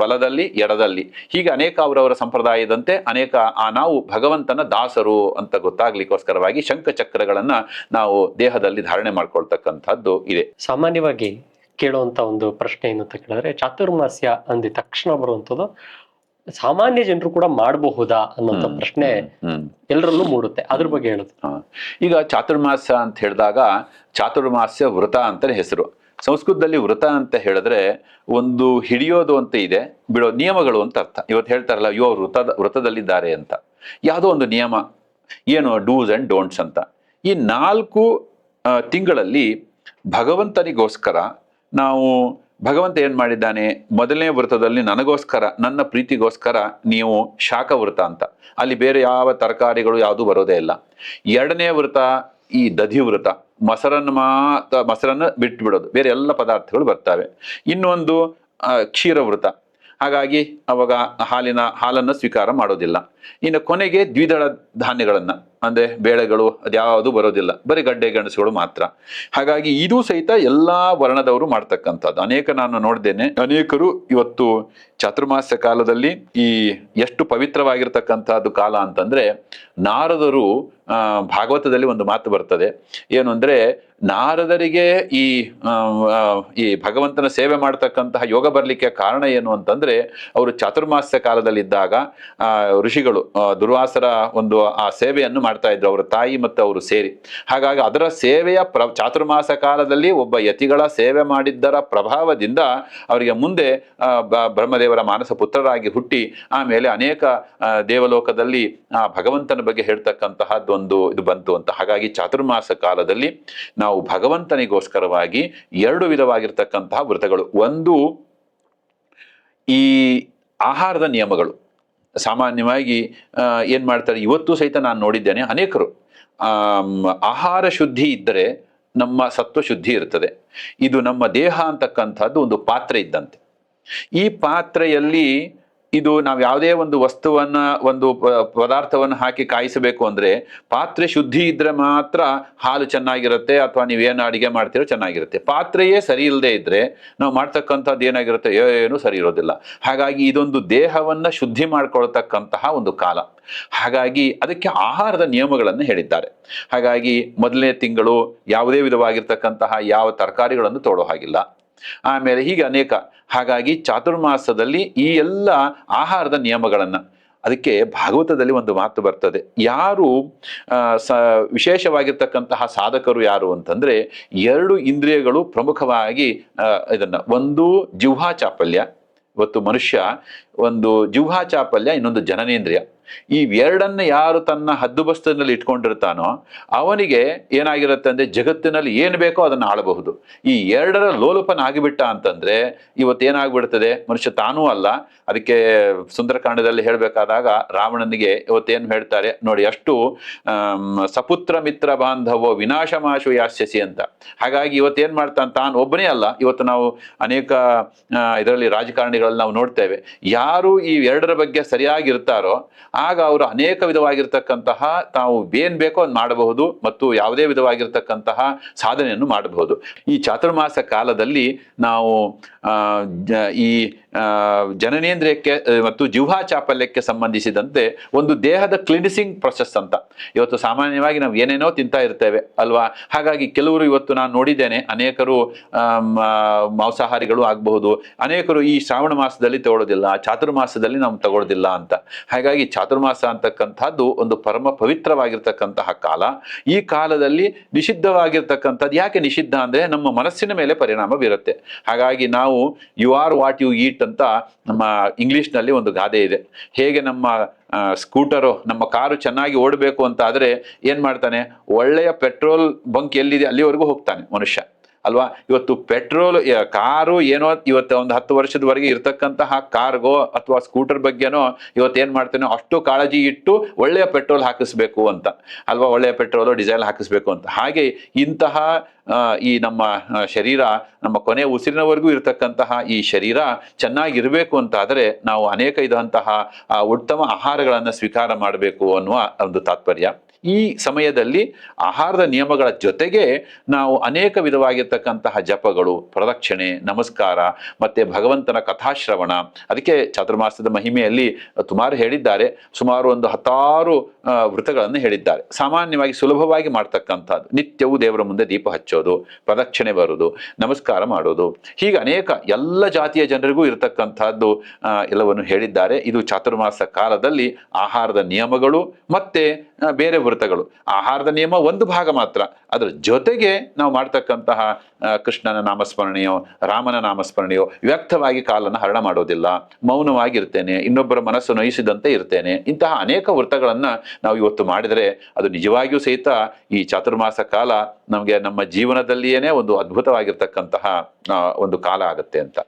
ಬಲದಲ್ಲಿ ಎಡದಲ್ಲಿ, ಹೀಗೆ ಅನೇಕ ಅವರವರ ಸಂಪ್ರದಾಯದಂತೆ ಅನೇಕ ನಾವು ಭಗವಂತನ ದಾಸರು ಅಂತ ಗೊತ್ತಾಗ್ಲಿಕ್ಕೋಸ್ಕರವಾಗಿ ಶಂಖ ಚಕ್ರಗಳನ್ನ ನಾವು ದೇಹದಲ್ಲಿ ಧಾರಣೆ ಮಾಡ್ಕೊಳ್ತಕ್ಕಂಥದ್ದು ಇದೆ. ಸಾಮಾನ್ಯವಾಗಿ ಕೇಳುವಂತ ಒಂದು ಪ್ರಶ್ನೆ ಏನು ಅಂತ ಕೇಳಿದ್ರೆ, ಚಾತುರ್ಮಾಸ್ಯ ಅಂದ ತಕ್ಷಣ ಬರುವಂಥದ್ದು ಸಾಮಾನ್ಯ ಜನರು ಕೂಡ ಮಾಡಬಹುದಾ ಅನ್ನೋಂಥ ಪ್ರಶ್ನೆ ಎಲ್ಲರಲ್ಲೂ ಮೂಡುತ್ತೆ. ಅದ್ರ ಬಗ್ಗೆ ಹೇಳುದು. ಈಗ ಚಾತುರ್ಮಾಸ್ಯ ಅಂತ ಹೇಳಿದಾಗ ಚಾತುರ್ಮಾಸ್ಯ ವ್ರತ ಅಂತಾನೆ ಹೆಸರು. ಸಂಸ್ಕೃತದಲ್ಲಿ ವ್ರತ ಅಂತ ಹೇಳಿದ್ರೆ ಒಂದು ಹಿಡಿಯೋದು ಅಂತ ಇದೆ, ಬಿಡೋ ನಿಯಮಗಳು ಅಂತ ಅರ್ಥ. ಇವತ್ತು ಹೇಳ್ತಾರಲ್ಲ ಅಯ್ಯೋ ವ್ರತದಲ್ಲಿದ್ದಾರೆ ಅಂತ, ಯಾವುದೋ ಒಂದು ನಿಯಮ, ಏನು ಡೂಸ್ ಅಂಡ್ ಡೋಂಟ್ಸ್ ಅಂತ. ಈ 4 ತಿಂಗಳಲ್ಲಿ ಭಗವಂತನಿಗೋಸ್ಕರ ನಾವು ಭಗವಂತ ಏನ್ ಮಾಡಿದ್ದಾನೆ, ಮೊದಲನೇ ವೃತ್ತದಲ್ಲಿ ನನಗೋಸ್ಕರ, ನನ್ನ ಪ್ರೀತಿಗೋಸ್ಕರ ನೀವು ಶಾಖ ವೃತ ಅಂತ, ಅಲ್ಲಿ ಬೇರೆ ಯಾವ ತರಕಾರಿಗಳು ಯಾವುದು ಬರೋದೇ ಇಲ್ಲ. ಎರಡನೇ ವೃತ ಈ ದಧಿ ವೃತ, ಮೊಸರನ್ನು ಬಿಟ್ಟು ಬಿಡೋದು, ಬೇರೆ ಎಲ್ಲ ಪದಾರ್ಥಗಳು ಬರ್ತವೆ. ಇನ್ನೊಂದು ಕ್ಷೀರ ವೃತ, ಹಾಗಾಗಿ ಅವಾಗ ಹಾಲನ್ನು ಸ್ವೀಕಾರ ಮಾಡೋದಿಲ್ಲ. ಇನ್ನು ಕೊನೆಗೆ ದ್ವಿದಳ ಧಾನ್ಯಗಳನ್ನ ಅಂದ್ರೆ ಬೇಳೆಗಳು ಅದ್ಯಾವುದು ಬರೋದಿಲ್ಲ, ಬರೀ ಗಡ್ಡೆ ಗೆಣಸುಗಳು ಮಾತ್ರ. ಹಾಗಾಗಿ ಇದು ಸಹಿತ ಎಲ್ಲಾ ವರ್ಣದವರು ಮಾಡ್ತಕ್ಕಂಥದ್ದು. ನಾನು ನೋಡ್ದೇನೆ, ಅನೇಕರು ಇವತ್ತು ಚಾತುರ್ಮಾಸ್ಯ ಕಾಲದಲ್ಲಿ ಈ ಎಷ್ಟು ಪವಿತ್ರವಾಗಿರ್ತಕ್ಕಂಥದ್ದು ಕಾಲ ಅಂತಂದ್ರೆ, ನಾರದರು ಭಾಗವತದಲ್ಲಿ ಒಂದು ಮಾತು ಬರ್ತದೆ, ಏನು ಅಂದ್ರೆ ನಾರದರಿಗೆ ಈ ಭಗವಂತನ ಸೇವೆ ಮಾಡ್ತಕ್ಕಂತಹ ಯೋಗ ಬರ್ಲಿಕ್ಕೆ ಕಾರಣ ಏನು ಅಂತಂದ್ರೆ, ಅವರು ಚಾತುರ್ಮಾಸ್ಯ ಕಾಲದಲ್ಲಿದ್ದಾಗ ಋಷಿಗಳು ದುರ್ವಾಸರ ಒಂದು ಆ ಸೇವೆಯನ್ನು ಮಾಡ್ತಾ ಇದ್ರು, ಅವರ ತಾಯಿ ಮತ್ತು ಅವರು ಸೇರಿ. ಹಾಗಾಗಿ ಅದರ ಸೇವೆಯ ಚಾತುರ್ಮಾಸ ಕಾಲದಲ್ಲಿ ಒಬ್ಬ ಯತಿಗಳ ಸೇವೆ ಮಾಡಿದ್ದರ ಪ್ರಭಾವದಿಂದ ಅವರಿಗೆ ಮುಂದೆ ಬ್ರಹ್ಮದೇವರ ಮಾನಸ ಪುತ್ರರಾಗಿ ಹುಟ್ಟಿ ಆಮೇಲೆ ಅನೇಕ ದೇವಲೋಕದಲ್ಲಿ ಆ ಭಗವಂತನ ಬಗ್ಗೆ ಹೇಳ್ತಕ್ಕಂತಹದ್ದೊಂದು ಇದು ಬಂತು ಅಂತ. ಹಾಗಾಗಿ ಚಾತುರ್ಮಾಸ ಕಾಲದಲ್ಲಿ ನಾವು ಭಗವಂತನಿಗೋಸ್ಕರವಾಗಿ 2 ವಿಧವಾಗಿರ್ತಕ್ಕಂತಹ ವ್ರತಗಳು. ಒಂದು ಈ ಆಹಾರದ ನಿಯಮಗಳು. ಸಾಮಾನ್ಯವಾಗಿ ಏನ್ ಮಾಡ್ತಾರೆ, ಇವತ್ತು ಸಹಿತ ನಾನು ನೋಡಿದ್ದೇನೆ, ಅನೇಕರು ಆಹಾರ ಶುದ್ಧಿ ಇದ್ದರೆ ನಮ್ಮ ಸತ್ವ ಶುದ್ಧಿ ಇರ್ತದೆ. ಇದು ನಮ್ಮ ದೇಹ ಅಂತಕ್ಕಂಥದ್ದು ಒಂದು ಪಾತ್ರೆ ಇದ್ದಂತೆ. ಈ ಪಾತ್ರೆಯಲ್ಲಿ ಇದು ನಾವು ಯಾವುದೇ ಒಂದು ವಸ್ತುವನ್ನ, ಒಂದು ಪದಾರ್ಥವನ್ನು ಹಾಕಿ ಕಾಯಿಸಬೇಕು ಅಂದ್ರೆ ಪಾತ್ರೆ ಶುದ್ಧಿ ಇದ್ರೆ ಮಾತ್ರ ಹಾಲು ಚೆನ್ನಾಗಿರುತ್ತೆ, ಅಥವಾ ನೀವೇನು ಅಡಿಗೆ ಮಾಡ್ತೀರೋ ಚೆನ್ನಾಗಿರುತ್ತೆ. ಪಾತ್ರೆಯೇ ಸರಿ ಇಲ್ಲದೆ ಇದ್ರೆ ನಾವು ಮಾಡ್ತಕ್ಕಂಥದ್ದು ಏನಾಗಿರುತ್ತೆ, ಏನು ಸರಿ ಇರೋದಿಲ್ಲ. ಹಾಗಾಗಿ ಇದೊಂದು ದೇಹವನ್ನ ಶುದ್ಧಿ ಮಾಡ್ಕೊಳ್ತಕ್ಕಂತಹ ಒಂದು ಕಾಲ. ಹಾಗಾಗಿ ಅದಕ್ಕೆ ಆಹಾರದ ನಿಯಮಗಳನ್ನು ಹೇಳಿದ್ದಾರೆ. ಹಾಗಾಗಿ ಮೊದಲನೇ ತಿಂಗಳು ಯಾವುದೇ ವಿಧವಾಗಿರ್ತಕ್ಕಂತಹ ಯಾವ ತರಕಾರಿಗಳನ್ನು ತೋಡೋ ಹಾಗಿಲ್ಲ. ಆಮೇಲೆ ಹೀಗೆ ಅನೇಕ. ಹಾಗಾಗಿ ಚಾತುರ್ಮಾಸದಲ್ಲಿ ಈ ಎಲ್ಲ ಆಹಾರದ ನಿಯಮಗಳನ್ನ, ಅದಕ್ಕೆ ಭಾಗವತದಲ್ಲಿ ಒಂದು ಮಾತು ಬರ್ತದೆ, ಯಾರು ವಿಶೇಷವಾಗಿರ್ತಕ್ಕಂತಹ ಸಾಧಕರು ಯಾರು ಅಂತಂದ್ರೆ, 2 ಇಂದ್ರಿಯಗಳು ಪ್ರಮುಖವಾಗಿ ಇದನ್ನ, ಒಂದು ಜಿಹ್ವಾ ಚಾಪಲ್ಯ, ಇವತ್ತು ಮನುಷ್ಯ ಒಂದು ಜಿಹ್ವಾ ಚಾಪಲ್ಯ, ಇನ್ನೊಂದು ಜನನೇಂದ್ರಿಯ. ಈ 2 ಯಾರು ತನ್ನ ಹದ್ದುಬಸ್ತಿನಲ್ಲಿ ಇಟ್ಕೊಂಡಿರ್ತಾನೋ ಅವನಿಗೆ ಏನಾಗಿರುತ್ತೆ ಅಂದ್ರೆ, ಜಗತ್ತಿನಲ್ಲಿ ಏನು ಬೇಕೋ ಅದನ್ನು ಆಳಬಹುದು. ಈ 2ರ ಲೋಲುಪನಾಗಿಬಿಟ್ಟ ಅಂತಂದ್ರೆ ಇವತ್ತೇನಾಗ್ಬಿಡ್ತದೆ, ಮನುಷ್ಯ ತಾನೂ ಅಲ್ಲ. ಅದಕ್ಕೆ ಸುಂದರಕಾಂಡದಲ್ಲಿ ಹೇಳ್ಬೇಕಾದಾಗ ರಾವಣನಿಗೆ ಇವತ್ತೇನು ಹೇಳ್ತಾರೆ ನೋಡಿ, ಅಷ್ಟು ಸಪುತ್ರ ಮಿತ್ರ ಬಾಂಧವೋ ವಿನಾಶಮಾಶು ಯಾಸ್ಯಸಿ ಅಂತ. ಹಾಗಾಗಿ ಇವತ್ತೇನ್ ಮಾಡ್ತಾನೆ, ತಾನು ಒಬ್ಬನೇ ಅಲ್ಲ. ಇವತ್ತು ನಾವು ಅನೇಕ ಇದರಲ್ಲಿ ರಾಜಕಾರಣಿಗಳಲ್ಲಿ ನಾವು ನೋಡ್ತೇವೆ, ಯಾರು ಈ 2ರ ಬಗ್ಗೆ ಸರಿಯಾಗಿರ್ತಾರೋ ಆಗ ಅವರು ಅನೇಕ ವಿಧವಾಗಿರ್ತಕ್ಕಂತಹ ತಾವು ಏನ್ ಬೇಕೋ ಅದು ಮಾಡಬಹುದು ಮತ್ತು ಯಾವುದೇ ವಿಧವಾಗಿರ್ತಕ್ಕಂತಹ ಸಾಧನೆಯನ್ನು ಮಾಡಬಹುದು. ಈ ಚಾತುರ್ಮಾಸ ಕಾಲದಲ್ಲಿ ನಾವು ಈ ಜನನೇಂದ್ರಿಯಕ್ಕೆ ಮತ್ತು ಜಿಹ್ವಾ ಚಾಪಲ್ಯಕ್ಕೆ ಸಂಬಂಧಿಸಿದಂತೆ ಒಂದು ದೇಹದ ಕ್ಲಿನಿಸಿಂಗ್ ಪ್ರೊಸೆಸ್ ಅಂತ. ಇವತ್ತು ಸಾಮಾನ್ಯವಾಗಿ ನಾವು ಏನೇನೋ ತಿಂತಾ ಇರ್ತೇವೆ ಅಲ್ವಾ. ಹಾಗಾಗಿ ಕೆಲವರು, ಇವತ್ತು ನಾನು ನೋಡಿದ್ದೇನೆ, ಅನೇಕರು ಮಾಂಸಾಹಾರಿಗಳು ಆಗಬಹುದು, ಅನೇಕರು ಈ ಶ್ರಾವಣ ಮಾಸದಲ್ಲಿ ತಗೊಳ್ಳೋದಿಲ್ಲ, ಚಾತುರ್ಮಾಸದಲ್ಲಿ ನಾವು ತಗೊಳ್ಳೋದಿಲ್ಲ ಅಂತ. ಹಾಗಾಗಿ ಚಾತುರ್ಮಾಸ ಅಂತಕ್ಕಂಥದ್ದು ಒಂದು ಪರಮ ಪವಿತ್ರವಾಗಿರ್ತಕ್ಕಂತಹ ಕಾಲ. ಈ ಕಾಲದಲ್ಲಿ ನಿಷಿದ್ಧವಾಗಿರ್ತಕ್ಕಂಥದ್ದು, ಯಾಕೆ ನಿಷಿದ್ಧ ಅಂದ್ರೆ ನಮ್ಮ ಮನಸ್ಸಿನ ಮೇಲೆ ಪರಿಣಾಮ ಬೀರುತ್ತೆ. ಹಾಗಾಗಿ ನಾವು you are what you eat ಅಂತ ನಮ್ಮ ಇಂಗ್ಲಿಷ್ನಲ್ಲಿ ಒಂದು ಗಾದೆ ಇದೆ. ಹೇಗೆ ನಮ್ಮ ಸ್ಕೂಟರು, ನಮ್ಮ ಕಾರು ಚೆನ್ನಾಗಿ ಓಡಬೇಕು ಅಂತ ಆದ್ರೆ ಏನ್ ಮಾಡ್ತಾನೆ, ಒಳ್ಳೆಯ ಪೆಟ್ರೋಲ್ ಬಂಕ್ ಎಲ್ಲಿದೆ ಅಲ್ಲಿವರೆಗೂ ಹೋಗ್ತಾನೆ ಮನುಷ್ಯ ಅಲ್ವಾ. ಇವತ್ತು ಪೆಟ್ರೋಲ್ ಕಾರು ಏನೋ ಇವತ್ತು ಒಂದು 10 ವರ್ಷದವರೆಗೆ ಇರ್ತಕ್ಕಂತಹ ಕಾರ್ಗೋ ಅಥವಾ ಸ್ಕೂಟರ್ ಬಗ್ಗೆನೋ ಇವತ್ತೇನ್ ಮಾಡ್ತೇನೋ ಅಷ್ಟು ಕಾಳಜಿ ಇಟ್ಟು ಒಳ್ಳೆಯ ಪೆಟ್ರೋಲ್ ಹಾಕಿಸ್ಬೇಕು ಅಂತ ಅಲ್ವಾ, ಒಳ್ಳೆಯ ಪೆಟ್ರೋಲ್ ಡೀಸೆಲ್ ಹಾಕಿಸ್ಬೇಕು ಅಂತ. ಹಾಗೆ ಇಂತಹ ಈ ನಮ್ಮ ಶರೀರ, ನಮ್ಮ ಕೊನೆ ಉಸಿರಿನವರೆಗೂ ಇರತಕ್ಕಂತಹ ಈ ಶರೀರ ಚೆನ್ನಾಗಿರ್ಬೇಕು ಅಂತ ಆದರೆ ನಾವು ಅನೇಕ ಇದಂತಹ ಉತ್ತಮ ಆಹಾರಗಳನ್ನು ಸ್ವೀಕಾರ ಮಾಡಬೇಕು ಅನ್ನುವ ಒಂದು ತಾತ್ಪರ್ಯ. ಈ ಸಮಯದಲ್ಲಿ ಆಹಾರದ ನಿಯಮಗಳ ಜೊತೆಗೆ ನಾವು ಅನೇಕ ವಿಧವಾಗಿರ್ತಕ್ಕಂತಹ ಜಪಗಳು, ಪ್ರದಕ್ಷಿಣೆ, ನಮಸ್ಕಾರ ಮತ್ತೆ ಭಗವಂತನ ಕಥಾಶ್ರವಣ. ಅದಕ್ಕೆ ಚಾತುರ್ಮಾಸದ ಮಹಿಮೆಯಲ್ಲಿ ಸುಮಾರು ಹೇಳಿದ್ದಾರೆ, ಸುಮಾರು ಒಂದು 16 ವೃತಗಳನ್ನು ಹೇಳಿದ್ದಾರೆ. ಸಾಮಾನ್ಯವಾಗಿ ಸುಲಭವಾಗಿ ಮಾಡ್ತಕ್ಕಂಥದ್ದು, ನಿತ್ಯವೂ ದೇವರ ಮುಂದೆ ದೀಪ ಹಚ್ಚೋದು, ಪ್ರದಕ್ಷಿಣೆ ಬರೋದು, ನಮಸ್ಕಾರ ಮಾಡೋದು, ಹೀಗೆ ಅನೇಕ ಎಲ್ಲ ಜಾತಿಯ ಜನರಿಗೂ ಇರತಕ್ಕಂಥದ್ದು ಎಲ್ಲವನ್ನು ಹೇಳಿದ್ದಾರೆ. ಇದು ಚಾತುರ್ಮಾಸ ಕಾಲದಲ್ಲಿ ಆಹಾರದ ನಿಯಮಗಳು ಮತ್ತೆ ಬೇರೆ ವ್ರತಗಳು. ಆಹಾರದ ನಿಯಮ ಒಂದು ಭಾಗ ಮಾತ್ರ, ಅದರ ಜೊತೆಗೆ ನಾವು ಮಾಡ್ತಕ್ಕಂತಹ ಕೃಷ್ಣನ ನಾಮಸ್ಮರಣೆಯೋ ರಾಮನ ನಾಮಸ್ಮರಣೆಯೋ ವ್ಯರ್ಥವಾಗಿ ಕಾಲನ್ನು ಹರಣ ಮಾಡೋದಿಲ್ಲ, ಮೌನವಾಗಿರ್ತೇನೆ, ಇನ್ನೊಬ್ಬರ ಮನಸ್ಸು ನೋಯಿಸಿದಂತೆ ಇರ್ತೇನೆ. ಇಂತಹ ಅನೇಕ ವ್ರತಗಳನ್ನ ನಾವು ಇವತ್ತು ಮಾಡಿದರೆ ಅದು ನಿಜವಾಗಿಯೂ ಸಹಿತ ಈ ಚಾತುರ್ಮಾಸ ಕಾಲ ನಮಗೆ ನಮ್ಮ ಜೀವನದಲ್ಲಿಯೇನೆ ಒಂದು ಅದ್ಭುತವಾಗಿರ್ತಕ್ಕಂತಹ ಒಂದು ಕಾಲ ಆಗತ್ತೆ ಅಂತ.